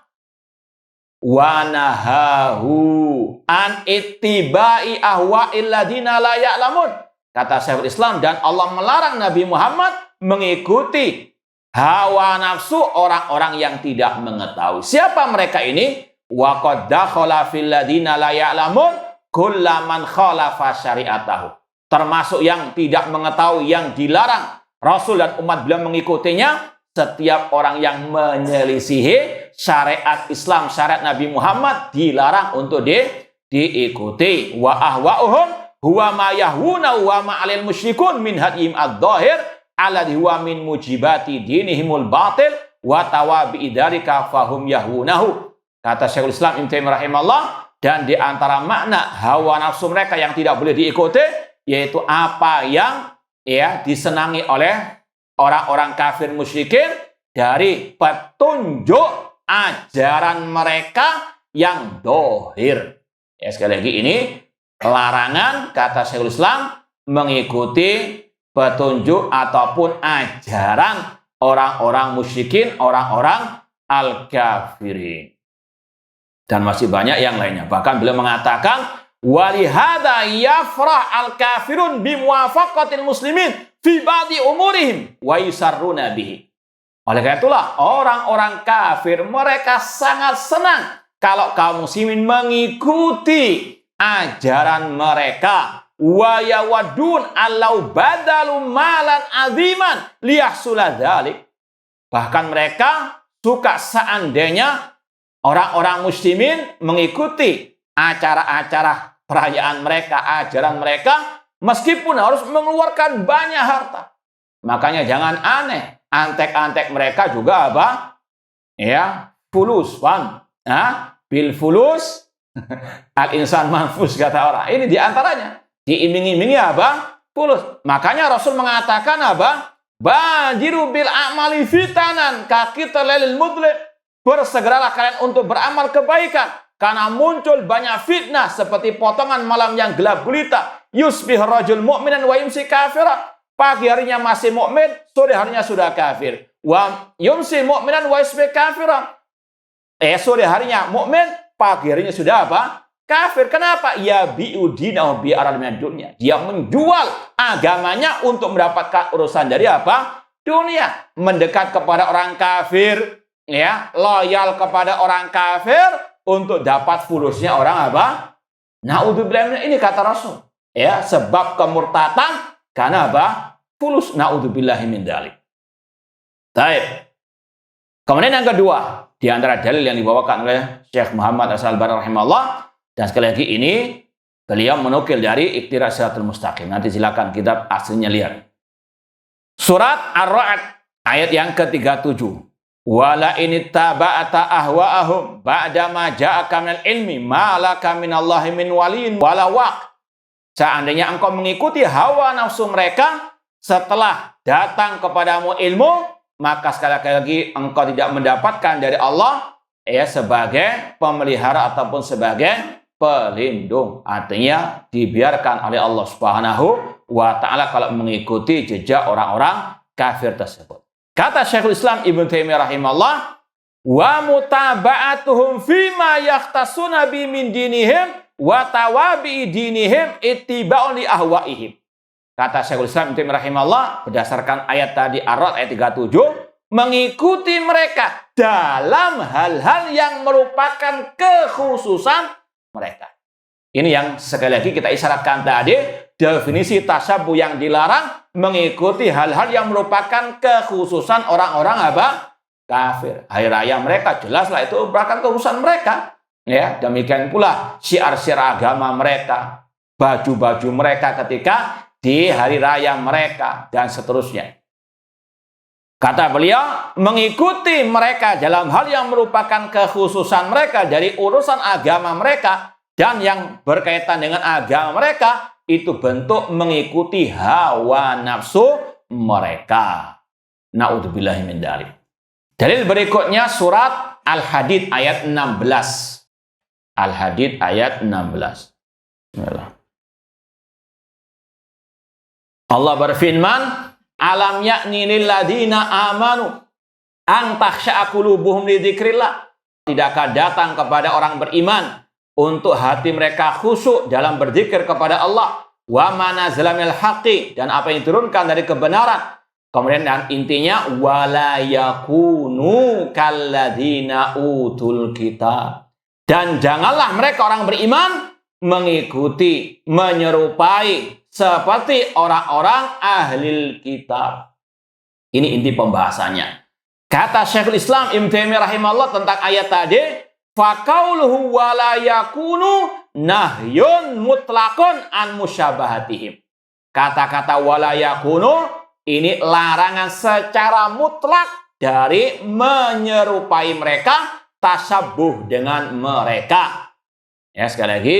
Wa nahahu an ittibai ahwa'il ladina la ya'lamun. Kata Syekhul Islam, dan Allah melarang Nabi Muhammad mengikuti hawa nafsu orang-orang yang tidak mengetahui. Siapa mereka ini? Wa qad dakhala fil ladina la ya'lamun kullaman khalafa syari'atahu. Termasuk yang tidak mengetahui, yang dilarang Rasul dan umat beliau mengikutinya, setiap orang yang menyelisihi syariat Islam, syariat Nabi Muhammad dilarang untuk diikuti. Wa ahwa'uhum huwa ma yahwuna wa ma 'alal musyrikun min hadhim ad-dhahir alladhi huwa min mujibati dinihimul batil wa tawabi dzalika fahum yahwunahu. Kata Syekhul Islam Ibnu Taimiyah rahimahullah, dan di antara makna hawa nafsu mereka yang tidak boleh diikuti yaitu apa yang disenangi oleh orang-orang kafir musyrikin dari petunjuk ajaran mereka yang dohir. Ya, sekali lagi ini larangan kata Syekhul Islam mengikuti petunjuk ataupun ajaran orang-orang musyrikin, orang-orang al-kafirin. Dan masih banyak yang lainnya. Bahkan beliau mengatakan, walihada yafrah al-kafirun bimuwafaqatil muslimin fi ba'di umurihim wa yusarruna bihi. Oleh karena itulah orang-orang kafir mereka sangat senang kalau kaum muslimin mengikuti ajaran mereka. Wa yawadun allau badalu malan aziman liyahsula dzalik. Bahkan mereka suka seandainya orang-orang muslimin mengikuti acara-acara perayaan mereka, ajaran mereka, meskipun harus mengeluarkan banyak harta. Makanya jangan aneh, antek-antek mereka juga apa? Ya, fulus, paham? Bil fulus, al-insan manfus, kata orang. Ini diantaranya. Diiming-imingi apa? Fulus. Makanya Rasul mengatakan apa? Bajiru bil a'mali fitanan kakita lelil mudlib. Bersegeralah kalian untuk beramal kebaikan, karena muncul banyak fitnah seperti potongan malam yang gelap gulita. Yusbih rajul mu'minan wa yumsi kafiran. Pagi harinya masih mukmin, sore harinya sudah kafir. Wa yumsi mu'minan wa yusbih kafiran. sore harinya mukmin, pagi harinya sudah apa? Kafir. Kenapa? Ya biudinahu bi aradmin dunia. Dia menjual agamanya untuk mendapatkan urusan dari apa? Dunia. Mendekat kepada orang kafir, ya, loyal kepada orang kafir untuk dapat fulusnya orang apa? Naudzubillah, ini kata Rasul. Ya, sebab kemurtatan karena apa? Fulus, naudzubillahi min dzalik. Baik. Kemudian yang kedua, di antara dalil yang dibawakan oleh Syekh Muhammad As-Albani rahimahullah, dan sekali lagi ini beliau menukil dari Iqtidas Shiratal Mustaqim. Nanti silakan kitab aslinya lihat. Surat Ar-Ra'd ayat yang ke-37. Wala in taba'ata ahwa'ahum ba'da ma ja'aka minal ilmi ma laka minallahi min waliyyin wala waq. Seandainya engkau mengikuti hawa nafsu mereka setelah datang kepadamu ilmu, maka sekali lagi engkau tidak mendapatkan dari Allah sebagai pemelihara ataupun sebagai pelindung. Artinya dibiarkan oleh Allah Subhanahu wa ta'ala kalau mengikuti jejak orang-orang kafir tersebut. Kata Syekhul Islam Ibnu Taimiyah rahimahullah, wa mutaba'atuhum fima yakhtasuna bi min dinihim wa tawabi dinihim ittiba'un li ahwaihim. Kata Syekhul Islam Ibnu Taimiyah rahimahullah berdasarkan ayat tadi Ar-Ra'd ayat 37, mengikuti mereka dalam hal-hal yang merupakan kekhususan mereka. Ini yang sekali lagi kita isyaratkan tadi, definisi tasyabuh yang dilarang mengikuti hal-hal yang merupakan kekhususan orang-orang apa? Kafir. Hari raya mereka jelaslah itu merupakan kekhususan mereka. Ya, demikian pula syiar-syiar agama mereka, baju-baju mereka ketika di hari raya mereka dan seterusnya. Kata beliau, mengikuti mereka dalam hal yang merupakan kekhususan mereka dari urusan agama mereka dan yang berkaitan dengan agama mereka, itu bentuk mengikuti hawa nafsu mereka. Na'udzubillahi min dzalik. Dalil berikutnya surat Al-Hadid ayat 16. Al-Hadid ayat 16. Bismillah. Allah berfirman, alam yakni lilladzina amanu an takhsha'a qulubuhum li dzikrillah. Tidakkah datang kepada orang beriman untuk hati mereka khusyuk dalam berzikir kepada Allah, wa ma nazala minal haqqi, dan apa yang diturunkan dari kebenaran. Kemudian dan intinya wala yakunu kalladzina utul kitab, dan janganlah mereka orang beriman mengikuti, menyerupai seperti orang-orang ahli kitab. Ini inti pembahasannya. Kata Syekhul Islam Ibnu Taimiyah rahimahullah tentang ayat tadi, faqauluhu wala yakunu nahyun mutlaqun an musyabahatihim. Kata-kata wala yakunu ini larangan secara mutlak dari menyerupai mereka, tasyabuh dengan mereka. Ya, sekali lagi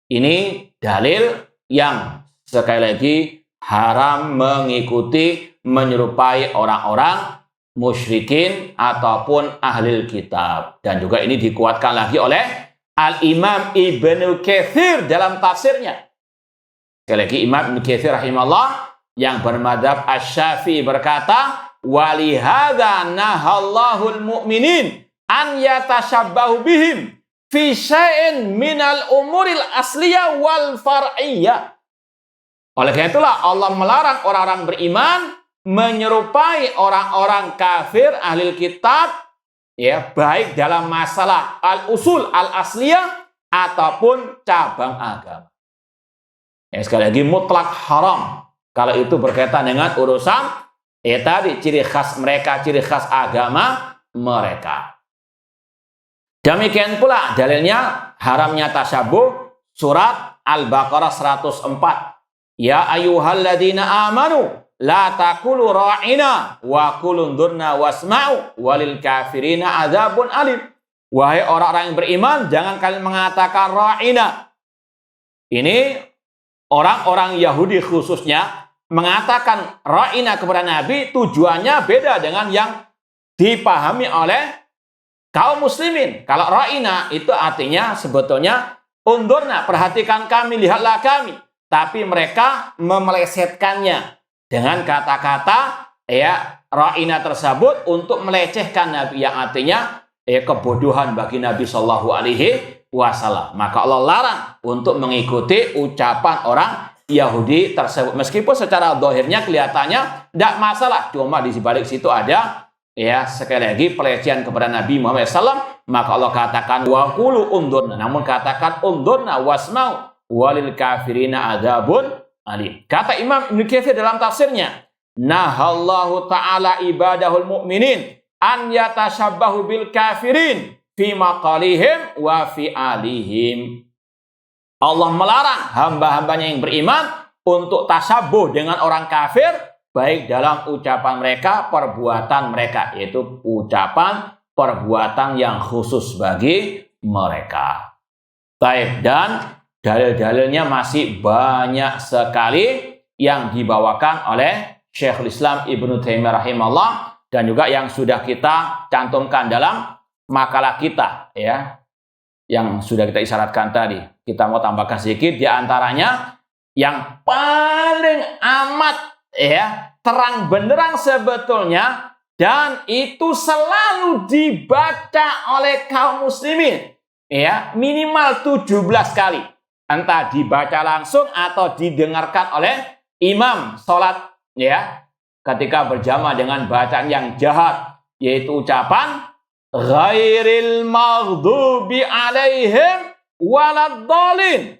ini dalil yang sekali lagi haram mengikuti, menyerupai orang-orang musyrikin ataupun ahli kitab. Dan juga ini dikuatkan lagi oleh Al-Imam Ibnu Katsir dalam tafsirnya. Sekali lagi Imam Ibnu Katsir rahimahullah yang bermadzhab Asy-Syafi'i berkata, walihadza nahallahul mu'minin an yatashabbahu bihim fi syai'in minal umuril asliyah wal far'iyyah. Oleh karena itulah Allah melarang orang-orang beriman menyerupai orang-orang kafir ahli kitab, ya, baik dalam masalah al-usul al-asliyah ataupun cabang agama. Ya, sekali lagi mutlak haram kalau itu berkaitan dengan urusan tadi ciri khas mereka, ciri khas agama mereka. Demikian pula dalilnya haramnya tasyabuh surat Al-Baqarah 104. Ya ayyuhalladzina amanu la taqulu ra'ina wa qulu dzurna wasma'u walil kafirina adzabun alim. Wahai orang-orang yang beriman, jangan kalian mengatakan ra'ina. Ini orang-orang Yahudi khususnya mengatakan ra'ina kepada Nabi, tujuannya beda dengan yang dipahami oleh kaum muslimin. Kalau ra'ina itu artinya sebetulnya undurna, perhatikan kami, lihatlah kami. Tapi mereka memelesetkannya dengan kata-kata ra'ina tersebut untuk melecehkan Nabi, yang artinya kebodohan bagi Nabi Shallallahu Alaihi Wasallam. Maka Allah larang untuk mengikuti ucapan orang Yahudi tersebut. Meskipun secara zahirnya kelihatannya tidak masalah, cuma di balik situ ada sekali lagi pelecehan kepada Nabi Muhammad SAW. Maka Allah katakan wa qulu undurna, namun katakan undurna wasma'u walil kafirina adzabun alim. Kata Imam Ibnu Katsir dalam tafsirnya, nahallahu ta'ala ibadahul mu'minin an yatashabbahu bil kafirin fi maqalihim wa fi alihim. Allah melarang hamba-hambanya yang beriman untuk tasabuh dengan orang kafir, baik dalam ucapan mereka, perbuatan mereka, yaitu ucapan, perbuatan yang khusus bagi mereka. Baik, dan dalil-dalilnya masih banyak sekali yang dibawakan oleh Syekhul Islam Ibnu Taimiyah rahimahullah, dan juga yang sudah kita cantumkan dalam makalah kita, yang sudah kita isyaratkan tadi. Kita mau tambahkan sedikit, di antaranya yang paling amat terang benderang sebetulnya, dan itu selalu dibaca oleh kaum muslimin minimal 17 kali, entah dibaca langsung atau didengarkan oleh imam sholat ketika berjamaah dengan bacaan yang jahat, yaitu ucapan ghairil maghdubi alaihim waladdallin.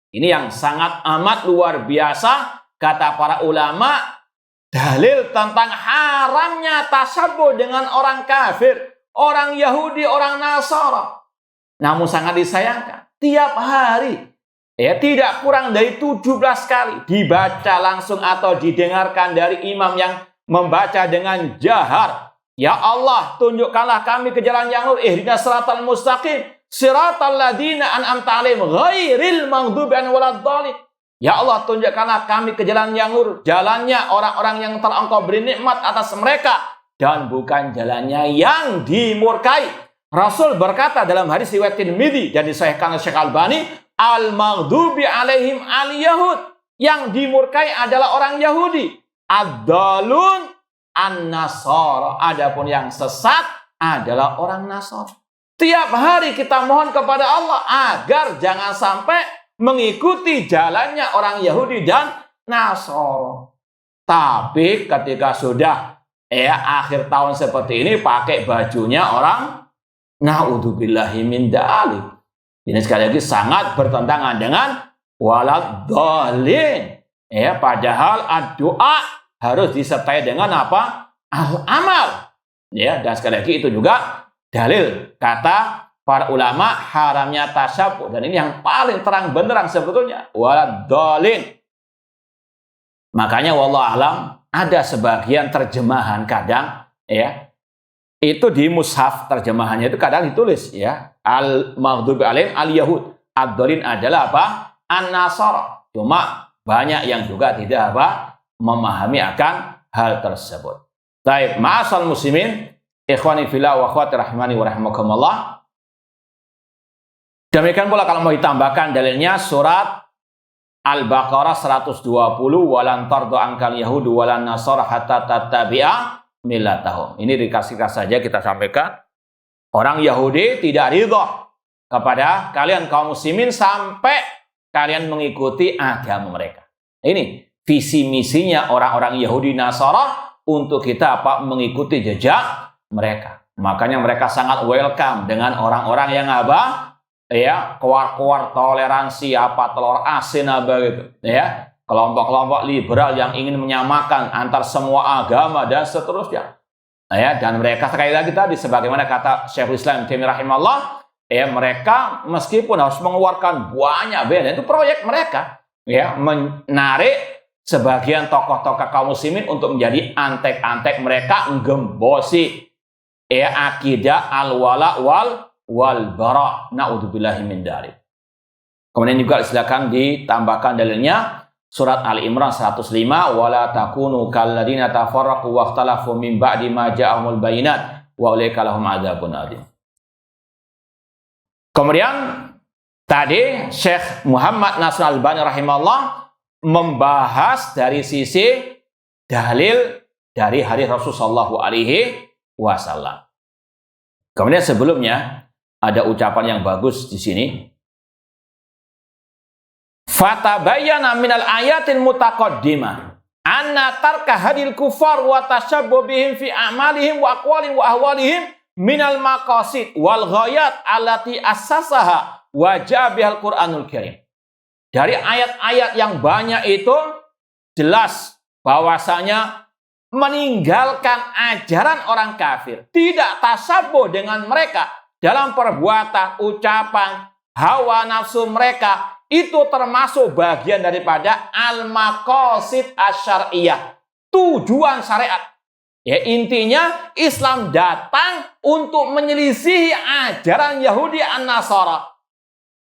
Ini yang sangat amat luar biasa, kata para ulama, dalil tentang haramnya tasabuh dengan orang kafir, orang Yahudi, orang Nasara. Namun sangat disayangkan, tiap hari tidak kurang dari 17 kali dibaca langsung atau didengarkan dari imam yang membaca dengan jahar. Ya Allah, tunjukkanlah kami ke jalan yang lurus, ihdinas siratal mustaqim, siratal ladzina an'amta 'alaihim ghairil maghdubi 'alaihim waladdallin. Ya Allah, tunjukkanlah kami ke jalan yang lurus, jalannya orang-orang yang telah Engkau beri nikmat atas mereka, dan bukan jalannya yang dimurkai. Rasul berkata dalam hadis riwayat Tirmidzi dan disahihkan oleh Syekh Albani, al-maghdubi 'alaihim al-yahud, yang dimurkai adalah orang Yahudi, ad-dalun an-nasara, adapun yang sesat adalah orang Nasara. Tiap hari kita mohon kepada Allah agar jangan sampai mengikuti jalannya orang Yahudi dan Nasara. Tapi ketika sudah akhir tahun seperti ini, pakai bajunya orang, naudzubillahi min dzalik. Ini sekali lagi sangat bertentangan dengan waladdallin. Padahal doa harus disertai dengan apa? Al-amal. Dan sekali lagi itu juga dalil kata para ulama haramnya tasabuh, dan ini yang paling terang benderang sebetulnya, waladdallin. Makanya wallahu alam, ada sebagian terjemahan kadang itu di mushaf terjemahannya itu kadang ditulis al-maghdubi alaihim al-yahud, ad-dallin adalah apa? An-nasara. Cuma banyak yang juga tidak memahami akan hal tersebut. Baik, ma'asal muslimin, ikhwani fillah wa akhwati rahimani wa rahimakumullah. Demikian pula kalau mau ditambahkan dalilnya surat Al-Baqarah 120, walan tardu ankal yahudu walan nasara hatta tattabi'a millatahum. Ini dikasihkan saja kita sampaikan. Orang Yahudi tidak ridha kepada kalian kaum muslimin sampai kalian mengikuti agama mereka. Ini visi misinya orang-orang Yahudi Nasara untuk kita mengikuti jejak mereka. Makanya mereka sangat welcome dengan orang-orang yang keluar-keluar toleransi, telur asin gitu. Kelompok-kelompok liberal yang ingin menyamakan antar semua agama dan seterusnya. Dan mereka sekali lagi tadi sebagaimana kata Syekhul Islam Taimiyah rahimahullah, mereka meskipun harus mengeluarkan banyak biaya, itu proyek mereka, menarik sebagian tokoh-tokoh kaum muslimin untuk menjadi antek-antek mereka, menggembosi akidah al-wala wal bara. Naudzubillahi min dzalik. Kemudian juga silakan ditambahkan dalilnya surat Ali Imran 105, wala takunu kalladzina tafarraqu wakhtalafu min ba'di ma ja'ahumul bayinat wa ulaika lahum adzabun adzim. Kemudian tadi Syekh Muhammad Nasr Al-Albani rahimahullah membahas dari sisi dalil dari hadis Rasulullah sallallahu alaihi wasallam. Kemudian sebelumnya ada ucapan yang bagus di sini. Fatabayyana minal ayatin mutaqaddimah anna tarka hadil kufar wa tashabbuh bihim fi a'malihim wa aqwalihim wa ahwalihim minal maqasid wal ghayat allati assasaha wa jabihal Qur'anul Karim. Dari ayat-ayat yang banyak itu jelas bahwasanya meninggalkan ajaran orang kafir, tidak tasabuh dengan mereka dalam perbuatan, ucapan, hawa nafsu mereka, itu termasuk bagian daripada al-maqasid asyariyah, tujuan syariat. Ya, intinya Islam datang untuk menyelisihi ajaran Yahudi an-Nasara.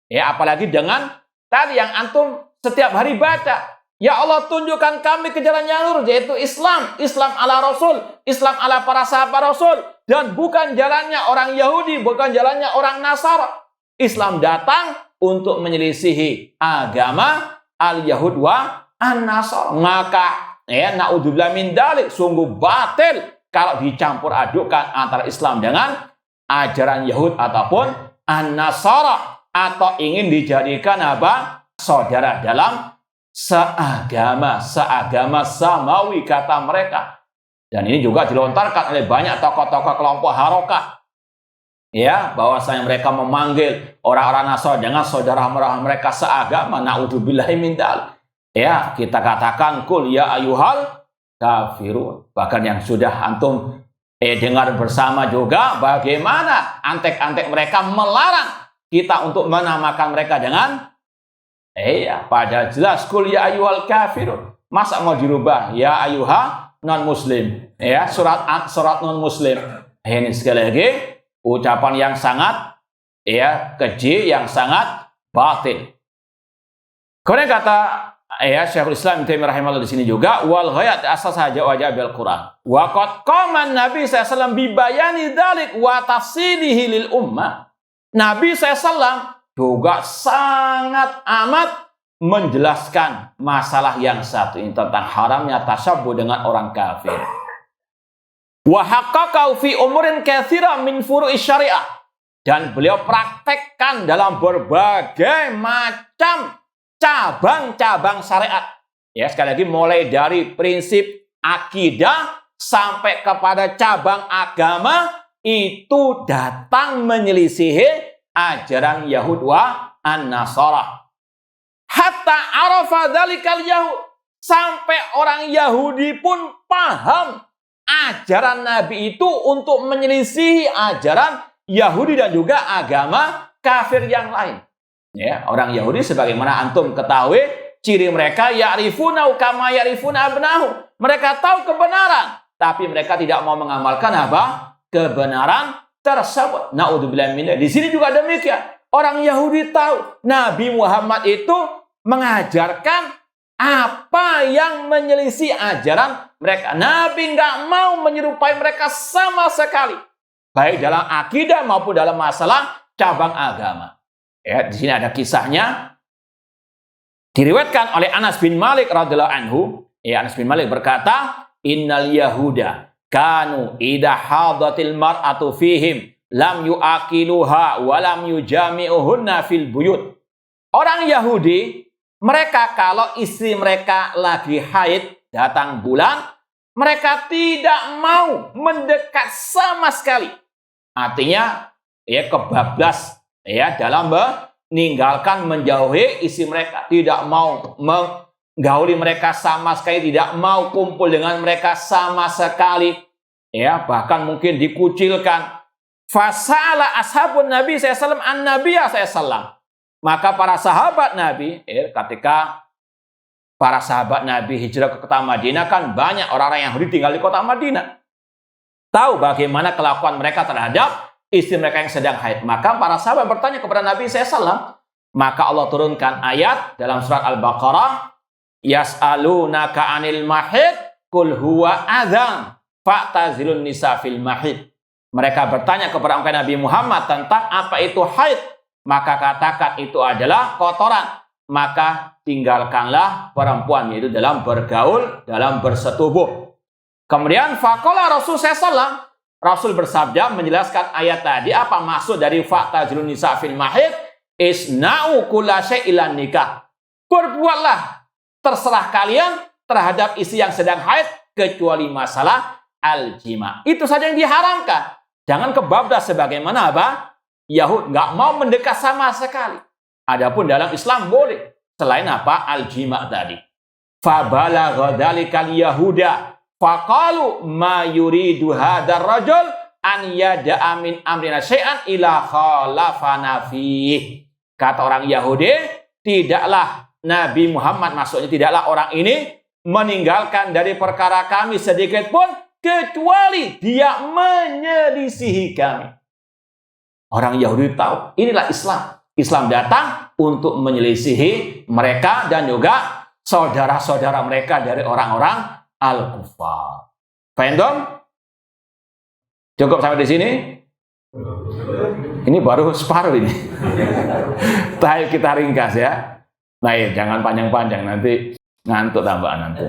Ya, apalagi dengan tadi yang antum setiap hari baca. Ya Allah, tunjukkan kami ke jalan yang lurus, yaitu Islam. Islam ala Rasul, Islam ala para sahabat Rasul. Dan bukan jalannya orang Yahudi, bukan jalannya orang Nasara. Islam datang untuk menyelisihi agama al-Yahud wa an-Nasara. Maka, ya, na'udzubillah min dalik, sungguh batil kalau dicampur adukkan antara Islam dengan ajaran Yahud ataupun an-Nasara. Atau ingin dijadikan apa? Saudara dalam seagama samawi kata mereka. Dan ini juga dilontarkan oleh banyak tokoh-tokoh kelompok harokah. Ya, bahwasanya mereka memanggil orang-orang Nasrani dengan saudara mereka seagama. Na'udzubillahi min dzalik. Ya, kita katakan kul ya ayyuhal kafirun. Bahkan yang sudah antum dengar bersama juga bagaimana antek-antek mereka melarang kita untuk menamakan mereka dengan pada jelas kul ya ayyuhal kafirun. Masa mau dirubah ya ayyuha non muslim? Ya, surat non muslim. Ini sekali lagi ucapan yang sangat keji, yang sangat batil. Kemudian kata Syekhul Islam Ibnu Taimiyah rahimahullah di sini juga wal ghayat asas saja wajah bil Quran. Wa qad qama Nabi sallallahu alaihi wasallam bi bayani dzalik wa tafsilihi lil ummah. Nabi SAW juga sangat amat menjelaskan masalah yang satu ini tentang haramnya tasabbuh dengan orang kafir. Wa haqqaqau fi umurin katsira min furu'i syariah. Dan beliau praktekkan dalam berbagai macam cabang-cabang syariat. Ya, sekali lagi mulai dari prinsip akidah sampai kepada cabang agama itu datang menyelisihi ajaran Yahud wa an-Nasara. Hatta arafa dzalikal Yahud, sampai orang Yahudi pun paham ajaran Nabi itu untuk menyelisihi ajaran Yahudi dan juga agama kafir yang lain. Ya, orang Yahudi sebagaimana antum ketahui, ciri mereka ya'rifuna kama ya'rifuna abnahu. Mereka tahu kebenaran, tapi mereka tidak mau mengamalkan apa? Kebenaran tersebut. Na'udzubillah min dzalik. Di sini juga demikian. Orang Yahudi tahu Nabi Muhammad itu mengajarkan apa yang menyelisih ajaran mereka. Nabi nggak mau menyerupai mereka sama sekali, baik dalam akidah maupun dalam masalah cabang agama. Ya, di sini ada kisahnya. Diriwayatkan oleh Anas bin Malik radhiyallahu anhu. Ya, Anas bin Malik berkata, "Innal Yahuda kanu idha hadatil mar'atu fihim lam yu'akiluha wa lam yujami'uhunna fil buyut." Orang Yahudi, mereka kalau istri mereka lagi haid, datang bulan, mereka tidak mau mendekat sama sekali. Artinya kebablas dalam meninggalkan, menjauhi istri mereka, tidak mau menggauli mereka sama sekali, tidak mau kumpul dengan mereka sama sekali. Ya, bahkan mungkin dikucilkan. Fasala ashabun Nabi SAW an-Nabiya SAW. Maka para sahabat Nabi, ketika para sahabat Nabi hijrah ke kota Madinah, kan banyak orang-orang yang tinggal di kota Madinah. Tahu bagaimana kelakuan mereka terhadap istri mereka yang sedang haid. Maka para sahabat bertanya kepada Nabi SAW. Maka Allah turunkan ayat dalam surat Al-Baqarah. Yas'alunaka 'anil mahid qul huwa adzan fa'tazilun nisa fil mahid. Mereka bertanya kepada Nabi Muhammad tentang apa itu haid. Maka katakan itu adalah kotoran. Maka tinggalkanlah perempuan, yaitu dalam bergaul, dalam bersetubuh. Kemudian faqala Rasul SAW, Rasul bersabda menjelaskan ayat tadi apa maksud dari fa'tazilun nisa fil mahid, isna'u kulla syai'in nikah. Berbuatlah terserah kalian terhadap istri yang sedang haid kecuali masalah al-jima. Itu saja yang diharamkan. Jangan kebablas sebagaimana apa? Yahud nggak mau mendekat sama sekali. Adapun dalam Islam boleh. Selain apa? Al-jima tadi. Fabalagha dzalikal yahuda faqalu ma yuridu hadzal rajul an yada'a min amrina syai'an ila khalafana fih. Kata orang Yahudi, tidaklah Nabi Muhammad, maksudnya tidaklah orang ini meninggalkan dari perkara kami sedikit pun kecuali dia menyelisihi kami. Orang Yahudi tahu inilah Islam. Islam datang untuk menyelisihi mereka dan juga saudara-saudara mereka dari orang-orang al-kufar. Paham? Cukup sampai di sini? Ini baru separuh ini. Baik, kita ringkas ya. Baik, jangan panjang-panjang nanti ngantuk tambahan nanti.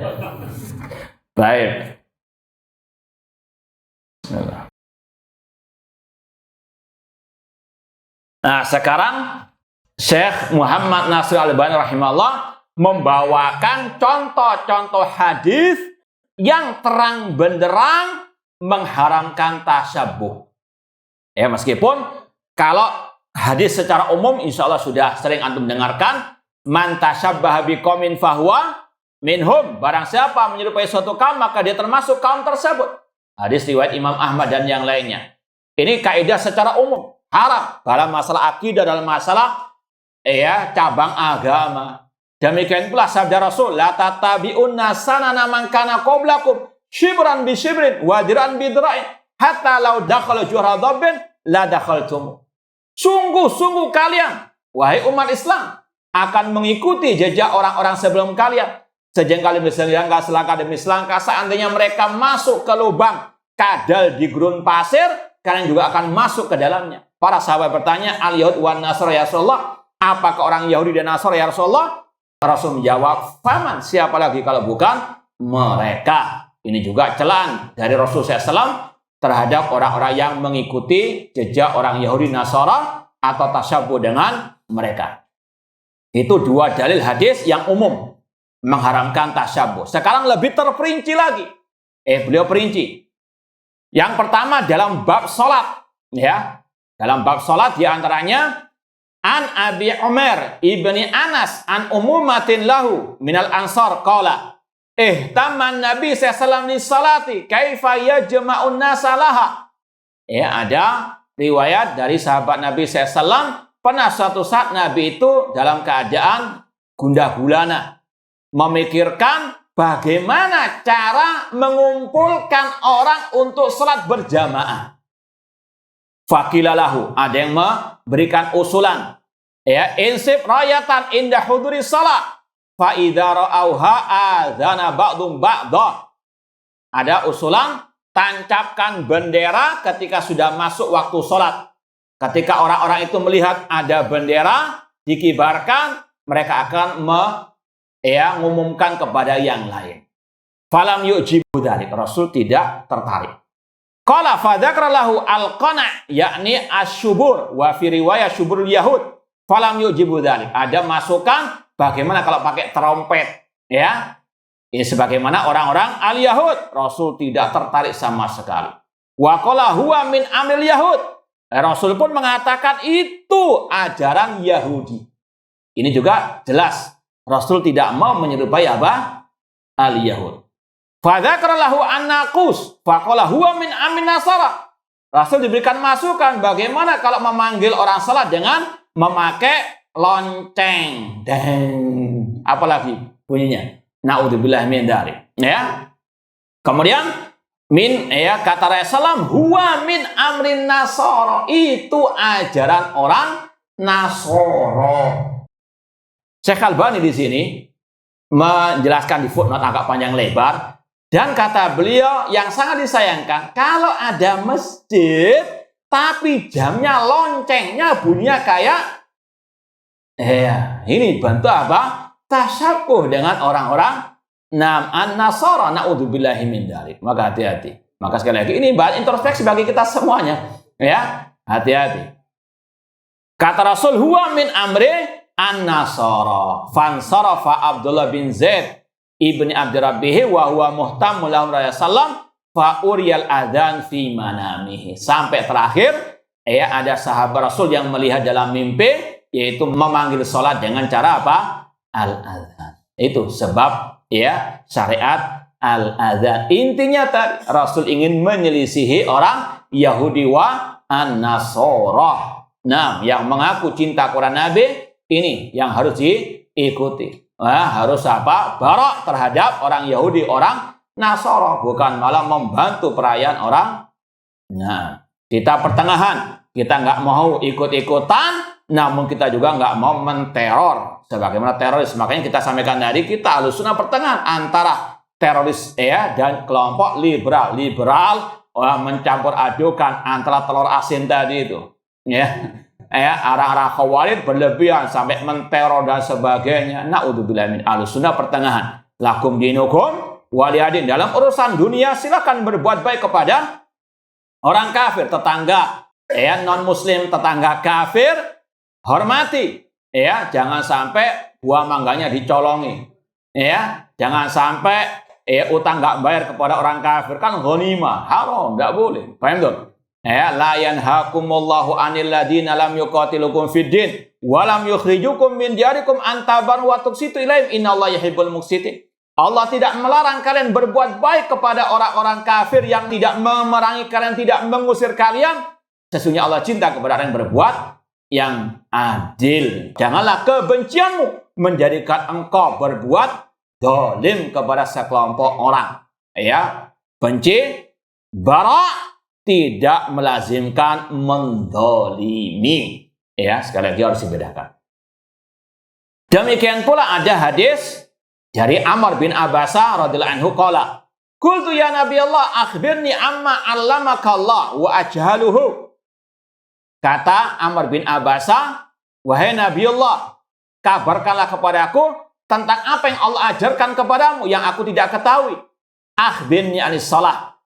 Baik. Nah, sekarang Syekh Muhammad Nasir Al-Albani rahimahullah membawakan contoh-contoh hadis yang terang benderang mengharamkan tasyabuh. Ya, meskipun kalau hadis secara umum insya Allah sudah sering antum dengarkan, man tasyabbaha biqaumin fahuwa minhum. Barang siapa menyerupai suatu kaum maka dia termasuk kaum tersebut. Hadis riwayat Imam Ahmad dan yang lainnya. Ini kaidah secara umum, haram dalam masalah akidah, dalam masalah cabang agama. Demikian pula sabda Rasul, la tatabi'unna sanana man kana qablakum shibran bi shibrin wa dir'an bi dir'in hatta law dakhala juhra dhabbin la dakhaltum. Sungguh-sungguh kalian wahai umat Islam akan mengikuti jejak orang-orang sebelum kalian. Sejengkal demi selangkah, selangkah demi selangkah, seandainya mereka masuk ke lubang kadal di gurun pasir, kalian juga akan masuk ke dalamnya. Para sahabat bertanya, al-Yahud wan Nasara ya Rasulullah, apakah orang Yahudi dan Nasara ya Rasulullah? Rasul menjawab, faman, siapa lagi kalau bukan mereka. Ini juga celaan dari Rasul SAW terhadap orang-orang yang mengikuti jejak orang Yahudi Nasara atau tasyabuh dengan mereka. Itu dua dalil hadis yang umum mengharamkan tasyabuh. Sekarang lebih terperinci lagi. Beliau perinci. Yang pertama dalam bab salat, ya. Dalam bab salat di antaranya an Abi Umar ibni Anas an umumatin lahu minal ansar qala ihtaman Nabi sallallahu alaihi salati kaifa yajma'un nasa laha. Ya, ada riwayat dari sahabat Nabi sallallahu, pernah suatu saat Nabi itu dalam keadaan gundah gulana, memikirkan bagaimana cara mengumpulkan orang untuk salat berjamaah. Fakilalahu, ada yang memberikan usulan, ya, insib rayatan indah huduri salat fa idza ra'auha adzana ba'dhum ba'dha. Ada usulan, tancapkan bendera ketika sudah masuk waktu salat. Ketika orang-orang itu melihat ada bendera dikibarkan, mereka akan mengumumkan kepada yang lain. Falam yujibu dzalik, Rasul tidak tertarik. Qala fadzakara lahu al-qana' yakni asyubur wa fi riwayat syuburul yahud. Falam yujibu dzalik. Ada masukan bagaimana kalau pakai trompet, ya. Ini sebagaimana orang-orang al-yahud. Rasul tidak tertarik sama sekali. Wa qala huwa min amil yahud. Rasul pun mengatakan itu ajaran Yahudi. Ini juga jelas. Rasul tidak mau menyerupai apa? Al-Yahud. Fadzakara lahu an-naqus faqala huwa min amin nasara. Rasul diberikan masukan bagaimana kalau memanggil orang salat dengan memakai lonceng. Deng. Apalagi bunyinya? Naudzubillah min dzalik. Ya. Kemudian kata Rasulullah huwa min amrin nasara. Itu ajaran orang Nasara. Syekh Albani di sini menjelaskan di footnote agak panjang lebar, dan kata beliau yang sangat disayangkan kalau ada masjid tapi jamnya loncengnya bunyinya kayak ini bentuk apa? Tasyabuh dengan orang-orang an-Nasara, naudzubillahi min dzalik. Maka hati-hati. Maka sekali lagi ini bahan introspeksi bagi kita semuanya. Ya, hati-hati. Kata Rasul, huwa min amri an-nasara. Fansarafa Abdullah bin Zaid ibni Abdurrabbihi wa huwa muhtamul lahum sallam fa uriyal adhan fi manamihi. Sampai terakhir, ya, ada sahabat Rasul yang melihat dalam mimpi, yaitu memanggil sholat dengan cara apa? Al-adhan. Itu sebab, ya, syariat al-adhan. Intinya tadi Rasul ingin menyelisihi orang Yahudi wa an-Nasara. Nah, yang mengaku cinta kepada Nabi, ini yang harus diikuti. Harus apa? Barok terhadap orang Yahudi, orang Nasara, bukan malah membantu perayaan orang. Nah, kita pertengahan, kita nggak mau ikut-ikutan, namun kita juga nggak mau menteror sebagaimana teroris. Makanya kita sampaikan tadi, kita Ahlussunnah pertengahan antara teroris, ya, dan kelompok liberal mencampur adukan antara telur asin tadi itu, ya. Arah-arah khawarij berlebihan sampai menteror dan sebagainya. Na'udzubillah min. Ahlussunnah pertengahan. Lakum dinukum waliyadin. Dalam urusan dunia silakan berbuat baik kepada orang kafir, tetangga, ya, non muslim, tetangga kafir, hormati, ya, jangan sampai buah mangganya dicolongi, ya, jangan sampai utang nggak bayar kepada orang kafir, kan ghanimah, haram, nggak boleh. Paham tuh? Ya, la yanhakumullahu 'anil ladzina lam yuqatilukum fid din wa lam yukhrijukum min diyarikum an tabarru wa tuqsitu ilaihim innallaha yuhibbul muqsitin. Allah tidak melarang kalian berbuat baik kepada orang-orang kafir yang tidak memerangi kalian, tidak mengusir kalian. Sesungguhnya Allah cinta kepada orang yang berbuat yang adil. Janganlah kebencianmu menjadikan engkau berbuat zalim kepada sekelompok orang. Ya, benci, bara, tidak melazimkan mendolimi. Ya, sekali lagi harus dibedakan. Demikian pula ada hadis dari Amr bin Abbasa radhiyallahu anhu qala, qultu ya Nabi Allah akhbirni amma 'allamaka Allah wa ajhaluhu. Kata Amr bin Abbasa, wahai Nabi Allah, kabarkanlah kepadaku tentang apa yang Allah ajarkan kepadamu yang aku tidak ketahui. Akhbirni 'anis shalah.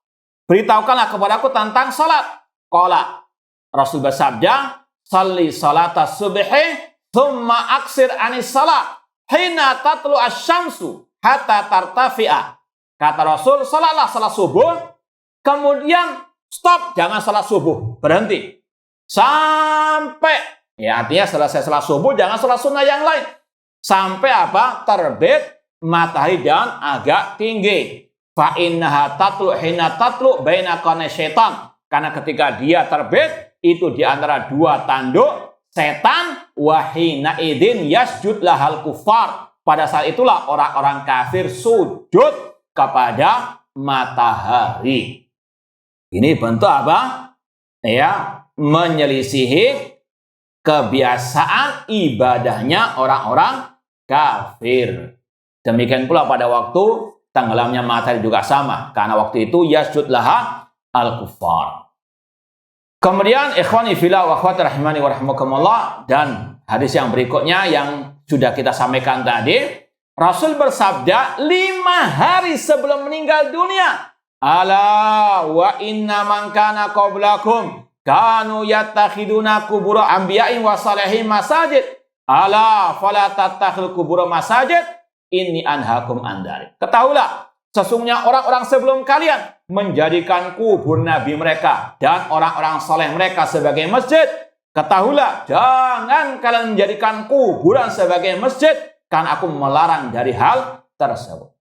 Beritahukanlah kepadaku tentang salat. Qala, Rasul bersabda, salli salata subhi thumma aksir 'anis salat hina tatlu asy-syamsu hatta tartafi'a. Kata Rasul, salatlah salat subuh, kemudian stop, jangan salat subuh, berhenti. Sampai, ya, artinya selesai salat subuh, jangan salat sunnah yang lain. Sampai apa? Terbit matahari dan agak tinggi. Fa innaha tatlu hina tatlu baina qarnay syaitan. Karena ketika dia terbit, itu di antara dua tanduk setan, wahina idin yasjud lahal kufar. Pada saat itulah orang-orang kafir sujud kepada matahari. Ini bentuk apa? Ya, menyelisihi kebiasaan ibadahnya orang-orang kafir. Demikian pula pada waktu tenggelamnya matahari juga sama. Karena waktu itu yasjud laha al-kufar. Kemudian ikhwani fillah wa akhwati rahimani wa rahimakumullah, dan hadis yang berikutnya yang sudah kita sampaikan tadi, Rasul bersabda 5 hari sebelum meninggal dunia, ala wa inna man kana qablakum kanu yattakhiduna qubur anbiya'in wa salihin masajid ala fala tattakhidul qubur masajid inni anhakum andari. Ketahuilah, sesungguhnya orang-orang sebelum kalian menjadikan kubur nabi mereka dan orang-orang soleh mereka sebagai masjid. Ketahuilah, jangan kalian menjadikan kuburan sebagai masjid, karena aku melarang dari hal tersebut.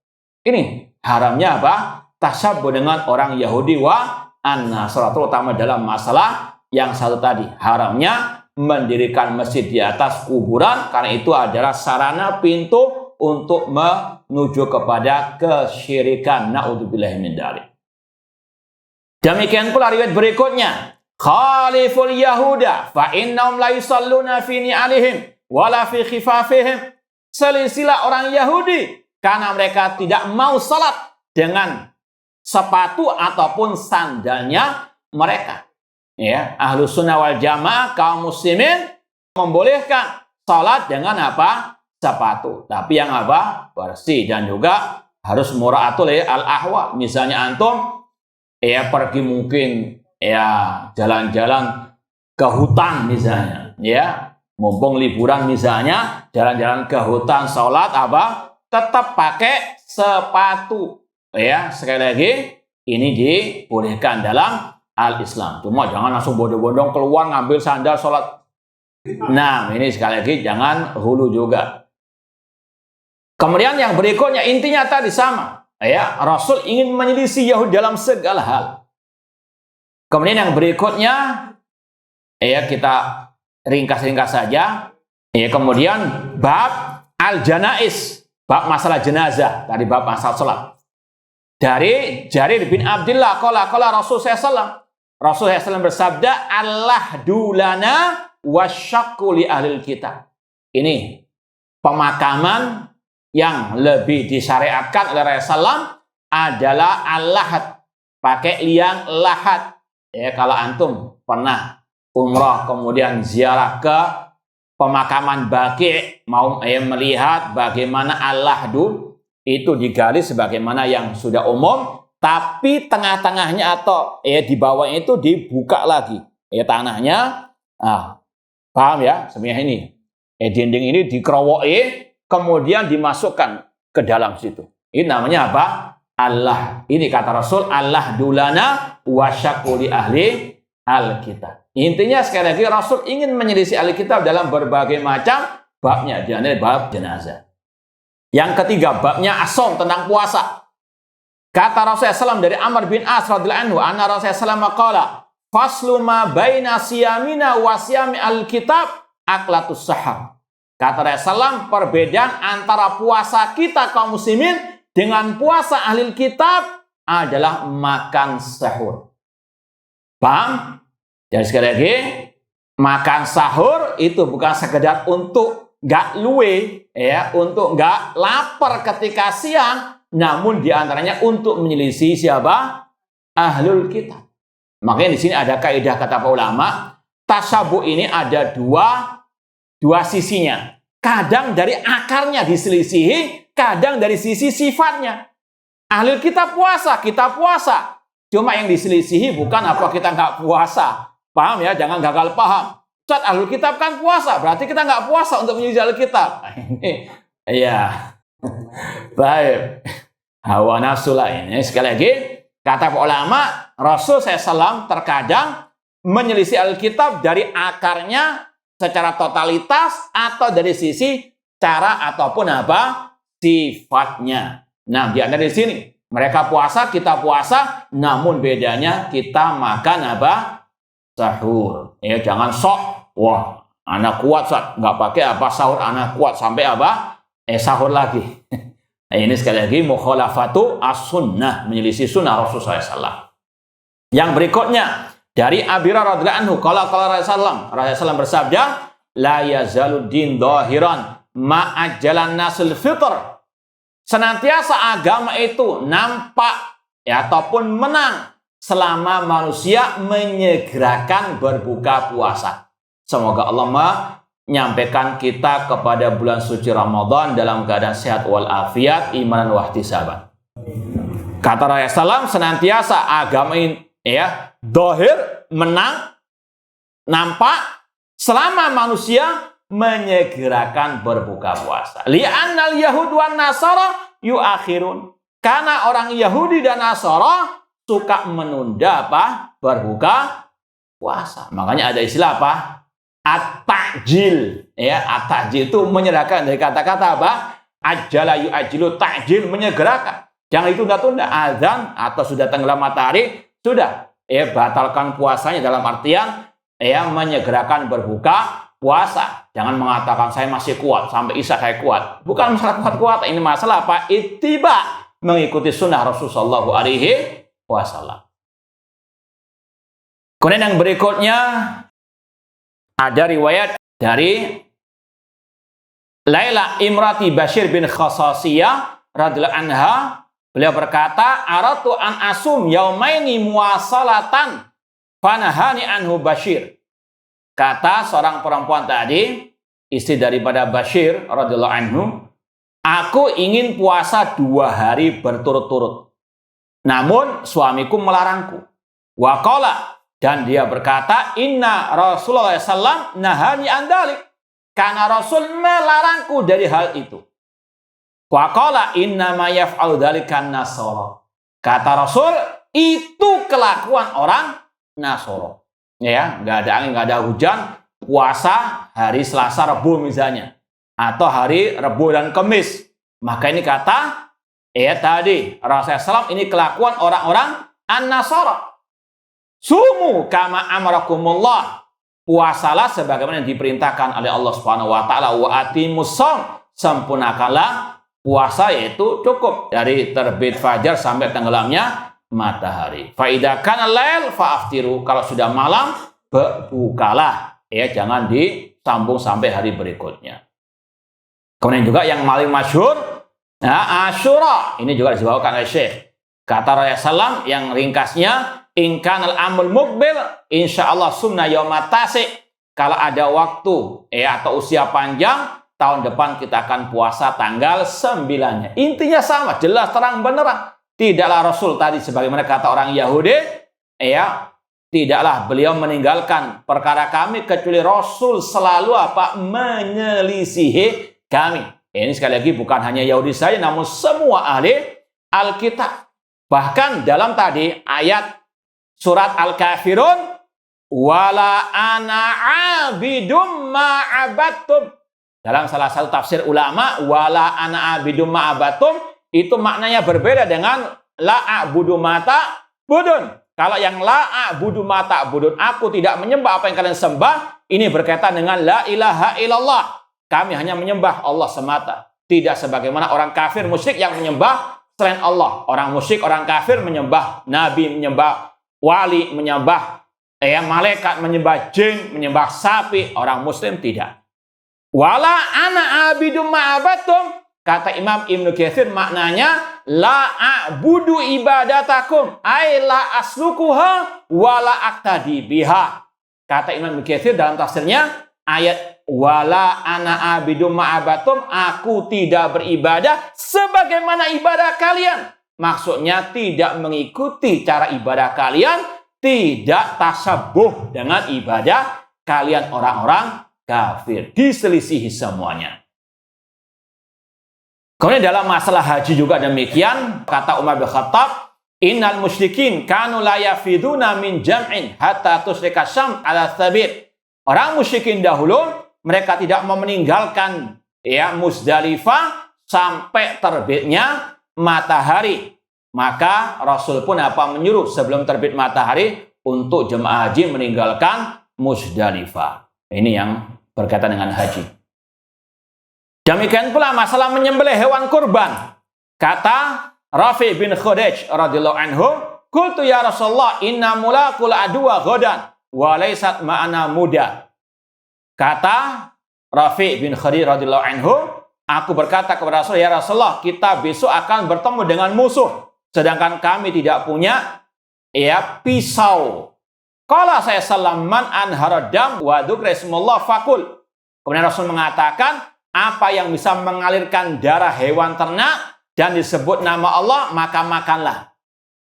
Ini haramnya apa? Tasyabbuh dengan orang Yahudi wa an-Nasara, terutama dalam masalah yang satu tadi. Haramnya mendirikan masjid di atas kuburan, karena itu adalah sarana pintu untuk menuju kepada kesyirikan. Na'udzubillahi min dzalik. Demikian pula riwayat berikutnya, khaliful yahuda fa innahum la yusalluna fi ni'alihim wala fi khifafihim. Selisilah orang Yahudi karena mereka tidak mau salat dengan sepatu ataupun sandalnya mereka. Ya, Ahlussunnah wal Jamaah kaum muslimin membolehkan salat dengan apa? Sepatu, tapi yang apa? Bersih, dan juga harus mura'atul al-ahwa. Misalnya antum ya pergi mungkin ya jalan-jalan ke hutan misalnya, ya mumpung liburan misalnya, jalan-jalan ke hutan, sholat apa, tetap pakai sepatu. Ya, sekali lagi ini dibolehkan dalam al-Islam. Cuma jangan langsung bodong-bodong keluar ngambil sandal sholat. Nah, ini sekali lagi jangan hulu juga. Kemudian yang berikutnya intinya tadi sama. Ya, Rasul ingin menyelisih Yahudi dalam segala hal. Kemudian yang berikutnya, ya kita ringkas-ringkas saja. Ya, kemudian bab al-janais, bab masalah jenazah, tadi bab masalah salat. Dari Jarir bin Abdullah qala Rasul sallallahu Rasul SAW bersabda, Allah dulana wasyaqqu li ahlil kitab. Ini pemakaman yang lebih disyariatkan oleh Rasulullah adalah al-lahad, pakai liang lahat. Ya, kalau antum pernah umrah kemudian ziarah ke pemakaman Baqi', mau melihat bagaimana al-lahdu itu digali sebagaimana yang sudah umum, tapi tengah-tengahnya atau di bawahnya itu dibuka lagi, tanahnya. Paham ya? Sebenarnya ini dinding ini dikerowoki, kemudian dimasukkan ke dalam situ. Ini namanya apa? Allah. Ini kata Rasul, Allah dulana wasyaqqu li ahli al-kitab. Intinya sekali lagi Rasul ingin menyelisih ahli kitab dalam berbagai macam babnya, di antaranya bab jenazah. Yang ketiga, babnya as-shaum, tentang puasa. Kata Rasulullah SAW dari Amr bin As radhiyallahu anhu, anna Rasulullah SAW qala, faslu ma baina siyamina wa siyami al-kitab aklatus sahar. Kata Rasulullah, perbedaan antara puasa kita kaum muslimin dengan puasa ahli kitab adalah makan sahur. Paham? Jadi sekali lagi, makan sahur itu bukan sekedar untuk nggak luwe, untuk nggak lapar ketika siang, namun diantaranya untuk menyelisih siapa? Ahlul kitab. Makanya di sini ada kaidah kata para ulama, tasyabuh ini ada dua sisinya. Kadang dari akarnya diselisihi, kadang dari sisi sifatnya. Ahlul kitab puasa, kita puasa. Cuma yang diselisihi bukan apa kita nggak puasa. Paham ya? Jangan gagal paham. Ustaz, ahlul kitab kan puasa, berarti kita nggak puasa untuk menyelisih ahlul kitab. Iya. Baik. Hawa nafsu lain. Sekali lagi, kata para ulama, Rasul SAW terkadang menyelisih Alkitab dari akarnya secara totalitas atau dari sisi cara ataupun apa sifatnya. Nah, di antara di sini mereka puasa, kita puasa, namun bedanya kita makan apa? Sahur. Ya, jangan sok, wah, anak kuat Ustaz, nggak pakai apa sahur, anak kuat sampai apa? Sahur lagi. Nah, ini sekali lagi mukhalafatu as-sunnah, menyelisih sunnah Rasulullah SAW. Yang berikutnya dari Abi Hurairah radhiyallahu anhu, qala Rasulullah bersabda, la yazalud din dhahiran ma'ajjalan nasul fitr. Senantiasa agama itu nampak ataupun menang selama manusia menyegerakan berbuka puasa. Semoga Allah menyampaikan kita kepada bulan suci Ramadan dalam keadaan sehat walafiat, imanan wa ihtisaban. Kata Rasulullah SAW, senantiasa agama ini dohir, menang, nampak selama manusia menyegerakan berbuka puasa. Li'annal yahud wan nasara yuakhirun. Karena orang Yahudi dan Nasara suka menunda apa? Berbuka puasa. Makanya ada istilah apa? At-ta'jil. At-ta'jil itu menyerahkan, dari kata-kata apa? Ajala yu'ajilu, ta'jil, menyegerakan. Jangan ditunda-tunda. Azan atau sudah tenggelam matahari, sudah batalkan puasanya, dalam artian menyegerakan berbuka puasa. Jangan mengatakan saya masih kuat sampai isya saya kuat. Bukan masalah kuat-kuat, ini masalah apa? Ittiba, mengikuti sunnah Rasulullah SAW. Kemudian yang berikutnya ada riwayat dari Laila imrati Bashir bin Khasasiyah radhiyallahu anha. Beliau berkata, aratu an asum yaumaini muwasalatan fanahani anhu Bashir. Kata seorang perempuan tadi, istri daripada Bashir radhiyallahu anhu, aku ingin puasa 2 hari berturut-turut. namun suamiku melarangku. Wa qala, dan dia berkata, inna Rasulullah SAW nahani an dzalik, karena Rasul melarangku dari hal itu. Wa qala inna ma yaf'alu dzalika an-nasara, kata Rasul, itu kelakuan orang Nasoro. Ya, nggak ada angin, nggak ada hujan, puasa hari Selasa, Rabu misalnya, atau hari Rabu dan Kamis. Maka ini kata tadi Rasulullah SAW, ini kelakuan orang-orang An-Nasara. Sumu kama amarakumullah, puasalah sebagaimana yang diperintahkan oleh Allah Subhanahu wa taala, wa atimus shaum, sempurnakanlah puasa, yaitu cukup dari terbit fajar sampai tenggelamnya matahari. Fa idza kana lail fa'aftiru, kalau sudah malam berbukalah, jangan disambung sampai hari berikutnya. Kemudian juga yang paling masyhur, Asyura, ini juga dibawakan oleh Syekh. Kata Rasulullah SAW yang ringkasnya, in kanal amul mukbil insyaallah sumna yaumat tasi, kalau ada waktu atau usia panjang, tahun depan kita akan puasa tanggal 9-nya. Intinya sama, jelas terang benerang. Tidaklah Rasul tadi sebagaimana kata orang Yahudi, tidaklah beliau meninggalkan perkara kami kecuali Rasul selalu menyelisihi kami. Ini sekali lagi bukan hanya Yahudi saja, namun semua ahli Alkitab. Bahkan dalam tadi ayat surat Al-Kafirun, wala ana abidum ma'abattum. Dalam salah satu tafsir ulama, wala ana abidum ma'abattum, itu maknanya berbeda dengan la a'budu mata budun. Kalau yang la a'budu mata budun, aku tidak menyembah apa yang kalian sembah, ini berkaitan dengan la ilaha illallah. Kami hanya menyembah Allah semata. Tidak sebagaimana orang kafir musyrik yang menyembah selain Allah. Orang musyrik, orang kafir menyembah nabi, menyembah wali, menyembah malaikat, menyembah jin, menyembah sapi. Orang muslim tidak. Wala ana abidum ma'abattum, kata Imam Ibnu Katsir, maknanya la a'budu ibadatakum, ay la aslukuha wala aktadi biha. Kata Imam Ibnu Katsir dalam tafsirnya, ayat wala ana abidum ma'abatum, aku tidak beribadah sebagaimana ibadah kalian. Maksudnya tidak mengikuti cara ibadah kalian, tidak tasabuh dengan ibadah kalian orang-orang kafir. Diselisihi semuanya. Kemudian dalam masalah haji juga demikian, kata Umar bin Khattab, innal musyrikin kanu la yafiduna min jam'in hatta tusrika syam ala sabit. Orang musyrikin dahulu, mereka tidak mau meninggalkan Muzdalifah sampai terbitnya matahari. Maka Rasul pun menyuruh sebelum terbit matahari untuk jemaah haji meninggalkan Muzdalifah. Ini yang berkaitan dengan haji. Demikian pula masalah menyembelih hewan kurban. Kata Rafi bin Khudayj radhiyallahu anhu, qultu ya Rasulullah inna mulaqul adwa ghadan wa laysat ma'ana muda. Kata Rafi bin Khudayj radhiyallahu anhu, aku berkata kepada Rasul, ya Rasulullah, kita besok akan bertemu dengan musuh, sedangkan kami tidak punya pisau. Qala saya salaman an haradam wa dzukra ismullah fakul. Kemudian Rasul mengatakan, apa yang bisa mengalirkan darah hewan ternak dan disebut nama Allah, maka makanlah.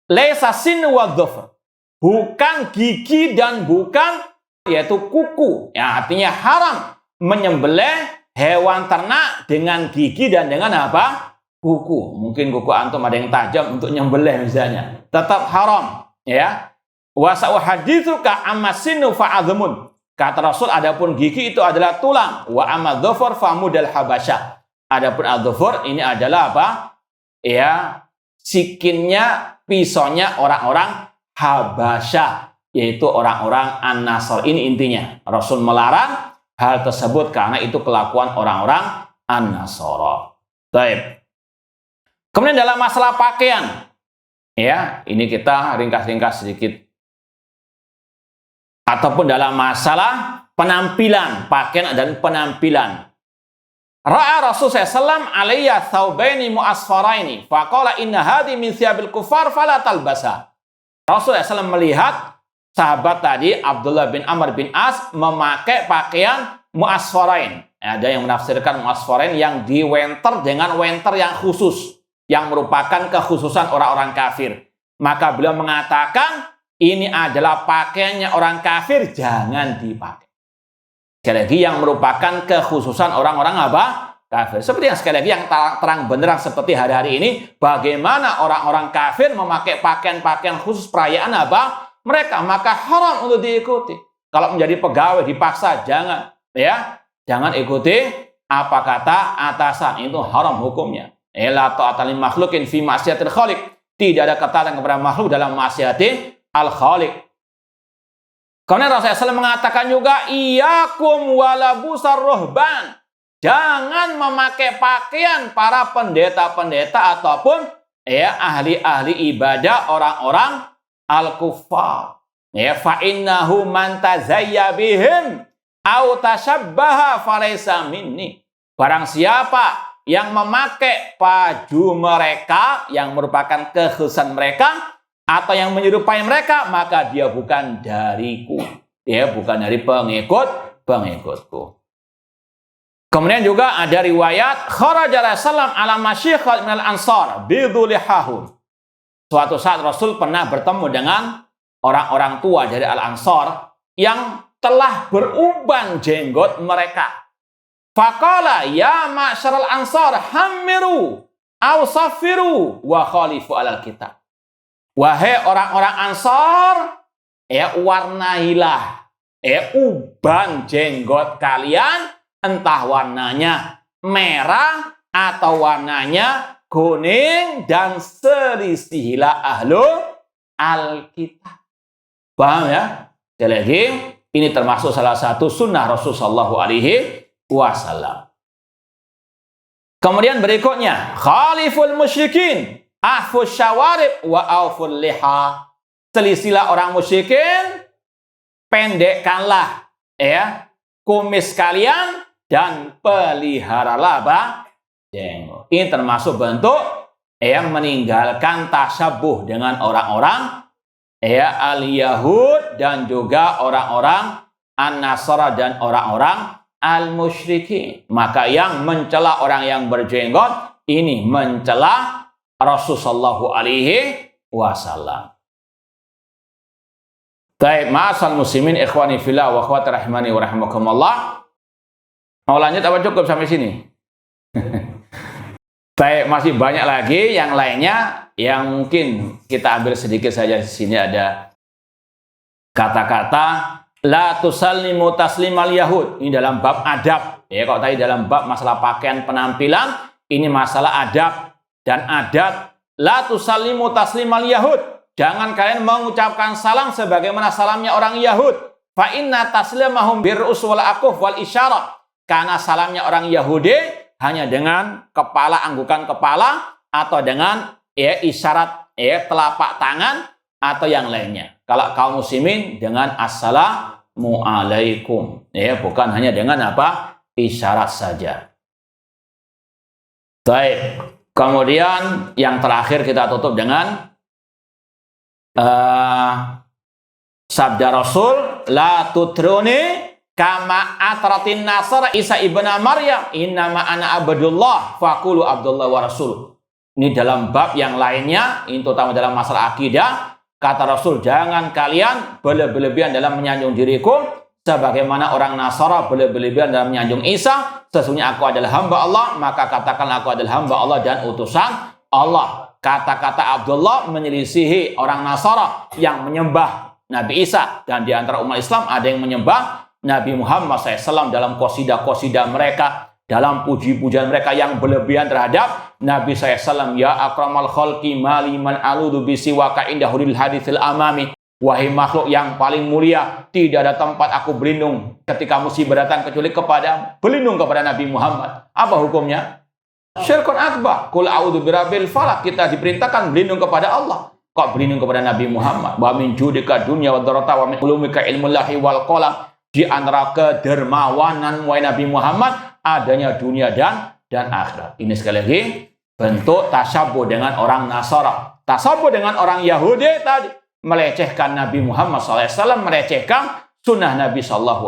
Laisa sinu wa dhufr, bukan gigi dan bukan yaitu kuku. Ya, artinya haram menyembelih hewan ternak dengan gigi dan dengan apa? Kuku. Mungkin kuku antum ada yang tajam untuk nyembelih misalnya. Tetap haram. Ya. Wa sa'uhaditsuka amma sinu fa'adhumun. Kata Rasul, adapun gigi itu adalah tulang. Wa amma dhufur famudal habasyah. Adapun al-dhufur ini adalah apa? Ya, sikinnya, pisaunya orang-orang Habasyah, yaitu orang-orang An-Nasr. Ini intinya. Rasul melarang hal tersebut karena itu kelakuan orang-orang An-Nasr. Baik. Kemudian dalam masalah pakaian, ya, ini kita ringkas-ringkas sedikit. Ataupun dalam masalah penampilan, pakaian dan penampilan. Ra'a Rasul SAW alaiya thawbaini mu'asfaraini faqala inna hadhi min thiyabil kufar fala talbasa. Rasul SAW melihat sahabat tadi Abdullah bin Amr bin As memakai pakaian mu'asfarain. Ada yang menafsirkan mu'asfarain yang diwenter dengan wenter yang khusus, yang merupakan kekhususan orang-orang kafir. maka beliau mengatakan ini adalah pakaiannya orang kafir, jangan dipakai. Sekali lagi yang merupakan kekhususan orang-orang apa? Kafir. Seperti yang sekali lagi yang terang benderang seperti hari-hari ini, bagaimana orang-orang kafir memakai pakaian-pakaian khusus perayaan apa? Mereka, maka haram untuk diikuti. Kalau menjadi pegawai dipaksa, jangan, ya, jangan ikuti apa kata atasan, itu haram hukumnya. La ta'ata li makhluqin fi ma'siyatil khaliq. Tidak ada ketaatan kepada makhluk dalam maksiati al-khaliq. Kemudian Rasulullah SAW mengatakan juga, iyakum walabusar ruhban. Jangan memakai pakaian para pendeta-pendeta ataupun ya ahli-ahli ibadah orang-orang al-kuffar. Ya, fa innahu man tazayya bihim au tashabbaha falaysa minni. Barang siapa yang memakai baju mereka yang merupakan kekhususan mereka atau yang menyerupai mereka, maka dia bukan dariku. Ya, bukan dari pengikutku. Kemudian juga ada riwayat kharaja Rasulullah ala masyikhat minal ansar bidulihahum. Suatu saat Rasul pernah bertemu dengan orang-orang tua dari Al-Ansar yang telah beruban jenggot mereka. Faqala ya ma'syaral ansar hammiru aw saffiru wa khalifu alal kitab. Wahai orang-orang Ansar, ya warnailah uban jenggot kalian, entah warnanya merah atau warnanya kuning, dan selisihilah ahlul alkitab. Paham ya? Sekali lagi, ini termasuk salah satu sunnah Rasulullah SAW. Kemudian berikutnya, khaliful musyrikin, ahfus syawarib wa auful liha. Selisilah orang musyrikin, pendekkanlah kumis kalian, dan peliharalah jenggot. Ini termasuk bentuk meninggalkan tasyabuh dengan orang-orang al-Yahud dan juga orang-orang an-Nasara dan orang-orang al-musyrikin. Maka yang mencela orang yang berjenggot ini mencela Rasulullah SAW. Baik, ma'asal muslimin ikhwani fillah wa akhwati rahimani wa rahimakumullah. Mau lanjut apa cukup sampai sini? Baik, masih banyak lagi yang lainnya yang mungkin kita ambil sedikit saja. Di sini ada kata-kata la tusallimu taslimal yahud. Ini dalam bab adab. Ya, kalau tadi dalam bab masalah pakaian penampilan, ini masalah adab dan adat. La tusallimu taslimal yahud. Jangan kalian mengucapkan salam sebagaimana salamnya orang Yahud. Fa inna taslimahum bir'us wal akuf wal isyarah. Karena salamnya orang Yahudi hanya dengan kepala, anggukan kepala, atau dengan isyarat telapak tangan atau yang lainnya. Kalau kaum muslimin dengan assalamu alaikum, bukan hanya dengan isyarat saja. Baik. Kemudian yang terakhir kita tutup dengan sabda Rasul, la tutruni kama atratin nasara Isa ibn Maryam, innama ana abdullah faqulu abdullah wa rasul. Ini dalam bab yang lainnya, ini terutama dalam masalah akidah, kata Rasul, jangan kalian berlebihan dalam menyanjung diriku sebagaimana orang Nasara berlebihan dalam menyanjung Isa. Sesungguhnya aku adalah hamba Allah, maka katakan aku adalah hamba Allah dan utusan Allah. Kata-kata Abdullah menyelisihi orang Nasara yang menyembah Nabi Isa, dan di antara umat Islam ada yang menyembah Nabi Muhammad SAW dalam qasidah-qasidah mereka, dalam puji-pujian mereka yang berlebihan terhadap Nabi SAW. Ya akramal khalqi mali man aludu bisiwaka indahuril hadithil amami. Wahai makhluk yang paling mulia, tidak ada tempat aku berlindung ketika musibah datang kecuali kepada berlindung kepada Nabi Muhammad. Apa hukumnya? Syirkun akbar. Qul a'udzu birabbil falaq. Kita diperintahkan berlindung kepada Allah. Kok berlindung kepada Nabi Muhammad? Wa min judika dunya wa darata wa min ulumika ilmul lahi wal qalam. Di antara kedermawanan wahai Nabi Muhammad adanya dunia dan akhirat. Ini sekali lagi bentuk tasyabuh dengan orang Nasara. Tasyabuh dengan orang Yahudi tadi, melecehkan Nabi Muhammad SAW, melecehkan sunnah Nabi SAW.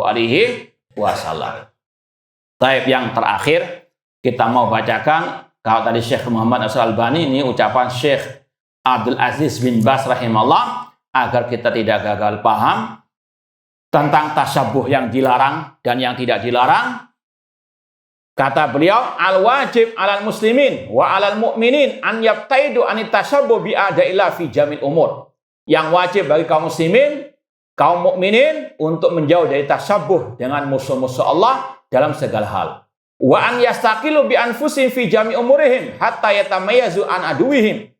Taib yang terakhir kita mau bacakan, kalau tadi Syekh Muhammad Al-Albani, ini ucapan Syekh Abdul Aziz bin Baz rahimahullah, agar kita tidak gagal paham tentang tasyabuh yang dilarang dan yang tidak dilarang. Kata beliau, al-wajib alal muslimin wa alal mu'minin an yabtaidu anit tasyabuh bi adaillah fi jamil umur. Yang wajib bagi kaum muslimin, kaum mukminin untuk menjauh dari tasyabuh dengan musuh-musuh Allah dalam segala hal. Wa an yastaqilu bi anfusihim fi jami umurihim hatta yatamayyazu an aduwihim.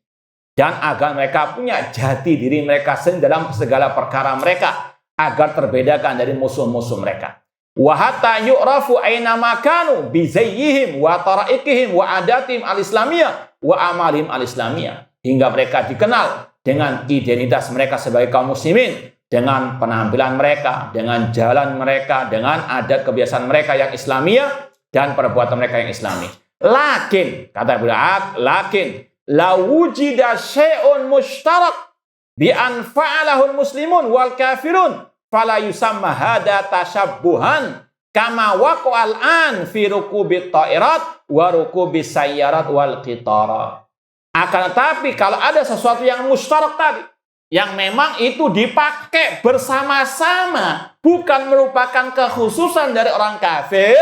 Dan agar mereka punya jati diri mereka sendiri dalam segala perkara mereka, agar terbedakan dari musuh-musuh mereka. Wa hatta yu'rafu aina makanu bi zayyihim wa taraikihim wa adatihim al-islamiyah wa amalihim al-islamiyah. Hingga mereka dikenal dengan identitas mereka sebagai kaum muslimin, dengan penampilan mereka, dengan jalan mereka, dengan adat kebiasaan mereka yang Islamiyah dan perbuatan mereka yang Islami. Lakin, kata beliau, lakin la wujida syai'un mushtarak bi an fa'alahul muslimun wal kafirun fala yusamma hada tashabbuhan kama waqa'al an fi rukubit ta'irat wa rukubis sayyarat wal qitarat. Akan tetapi kalau ada sesuatu yang mushtarak tadi, yang memang itu dipakai bersama-sama, bukan merupakan kekhususan dari orang kafir,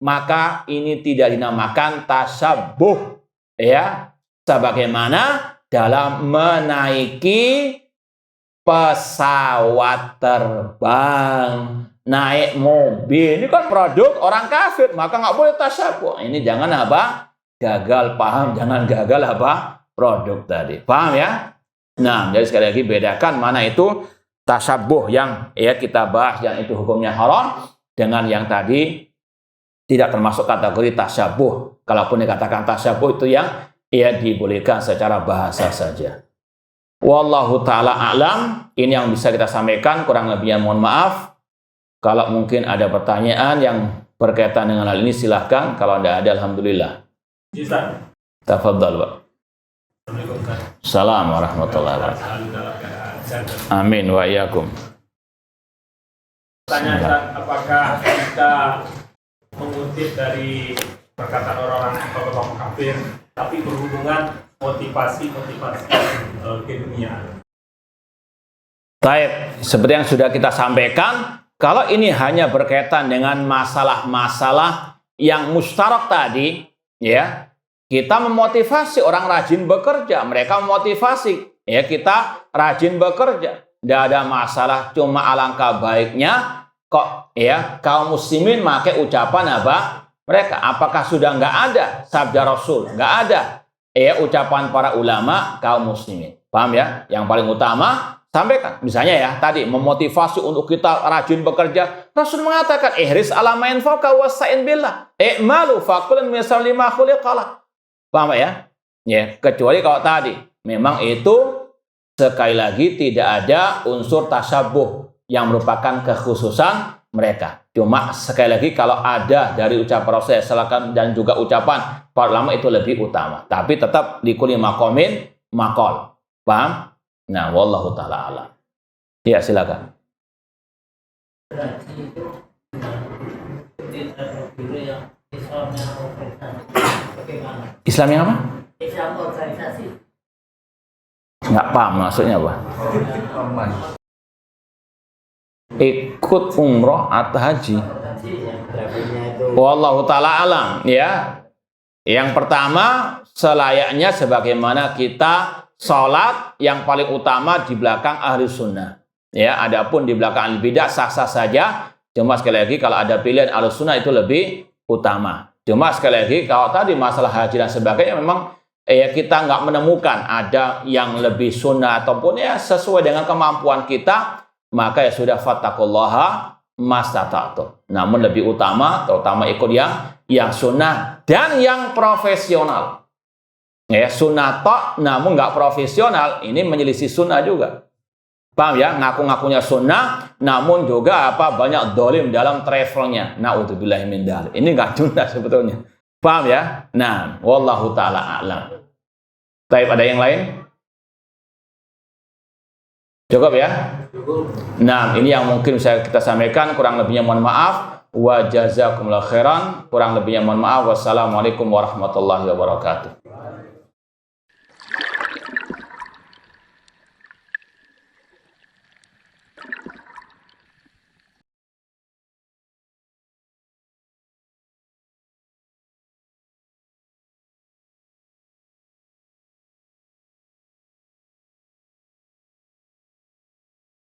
maka ini tidak dinamakan tasyabuh, ya. Sebagaimana dalam menaiki pesawat terbang, naik mobil, ini kan produk orang kafir, maka nggak boleh tasyabuh. Ini jangan apa? Gagal paham, jangan gagal apa? Produk tadi. Paham ya? Nah, jadi sekali lagi bedakan mana itu tasyabuh yang ya kita bahas yang itu hukumnya haram dengan yang tadi tidak termasuk kategori tasyabuh. Kalaupun dikatakan tasyabuh itu yang ya dibolehkan secara bahasa saja. Wallahu ta'ala a'lam. Ini yang bisa kita sampaikan, kurang lebihnya mohon maaf. Kalau mungkin ada pertanyaan yang berkaitan dengan hal ini silahkan. Kalau tidak ada, alhamdulillah. Tafadhal, Pak. Assalamualaikum warahmatullahi wabarakatuh. Amin wa iyyakum. Tanya, apakah kita mengutip dari perkataan orang-orang tokoh kafir tapi berhubungan motivasi keduniaan? Baik, seperti yang sudah kita sampaikan, kalau ini hanya berkaitan dengan masalah-masalah yang mustarak tadi, ya, kita memotivasi orang rajin bekerja, mereka memotivasi, ya, kita rajin bekerja, tidak ada masalah. Cuma alangkah baiknya kok ya kaum muslimin pakai ucapan apa? Mereka, apakah sudah nggak ada sabda Rasul? Nggak ada. Ucapan para ulama kaum muslimin. Paham ya? Yang paling utama, sampaikan. Misalnya ya, tadi memotivasi untuk kita rajin bekerja. Rasul mengatakan, ihris ala ma yanfa'uka wasta'in billah. I'malu fakullun min lima khuliqalah. Paham ya? Ya, kecuali kalau tadi. Memang itu, sekali lagi, tidak ada unsur tasyabuh yang merupakan kekhususan mereka. Cuma sekali lagi kalau ada dari ucapan Rasulullah dan juga ucapan para ulama itu lebih utama. Tapi tetap likulli maqamin maqal. Paham? Nah, wallahu ta'ala a'lam. Ya, silakan. Islam yang apa? Islam organisasi. Nggak paham maksudnya apa? Ikut umroh atau haji. Wallahu ta'ala alam, ya. Yang pertama, selayaknya sebagaimana kita sholat yang paling utama di belakang ahli sunnah. Ya, adapun di belakang ahli bidah sah-sah saja. Cuma sekali lagi kalau ada pilihan ahli sunnah itu lebih utama. Cuma sekali lagi kalau tadi masalah haji dan sebagainya memang kita nggak menemukan ada yang lebih sunnah ataupun ya sesuai dengan kemampuan kita. Maka ya sudah fattaqullaha mastata'tum. Namun lebih utama, terutama ikut yang sunnah dan yang profesional. Ya, sunnah tok, namun nggak profesional, ini menyelisih sunnah juga. Paham ya? Ngaku-ngakunya sunnah, namun juga banyak dolim dalam travelnya. Na'udzubillahi min dzalik. Ini nggak sunnah sebetulnya. Paham ya? Nah, wallahu ta'ala a'lam. Baik, ada yang lain? Cukup ya? Nah, ini yang mungkin bisa kita sampaikan. Kurang lebihnya mohon maaf. Wa jazakumullahu khairan. Kurang lebihnya mohon maaf. Wassalamualaikum warahmatullahi wabarakatuh.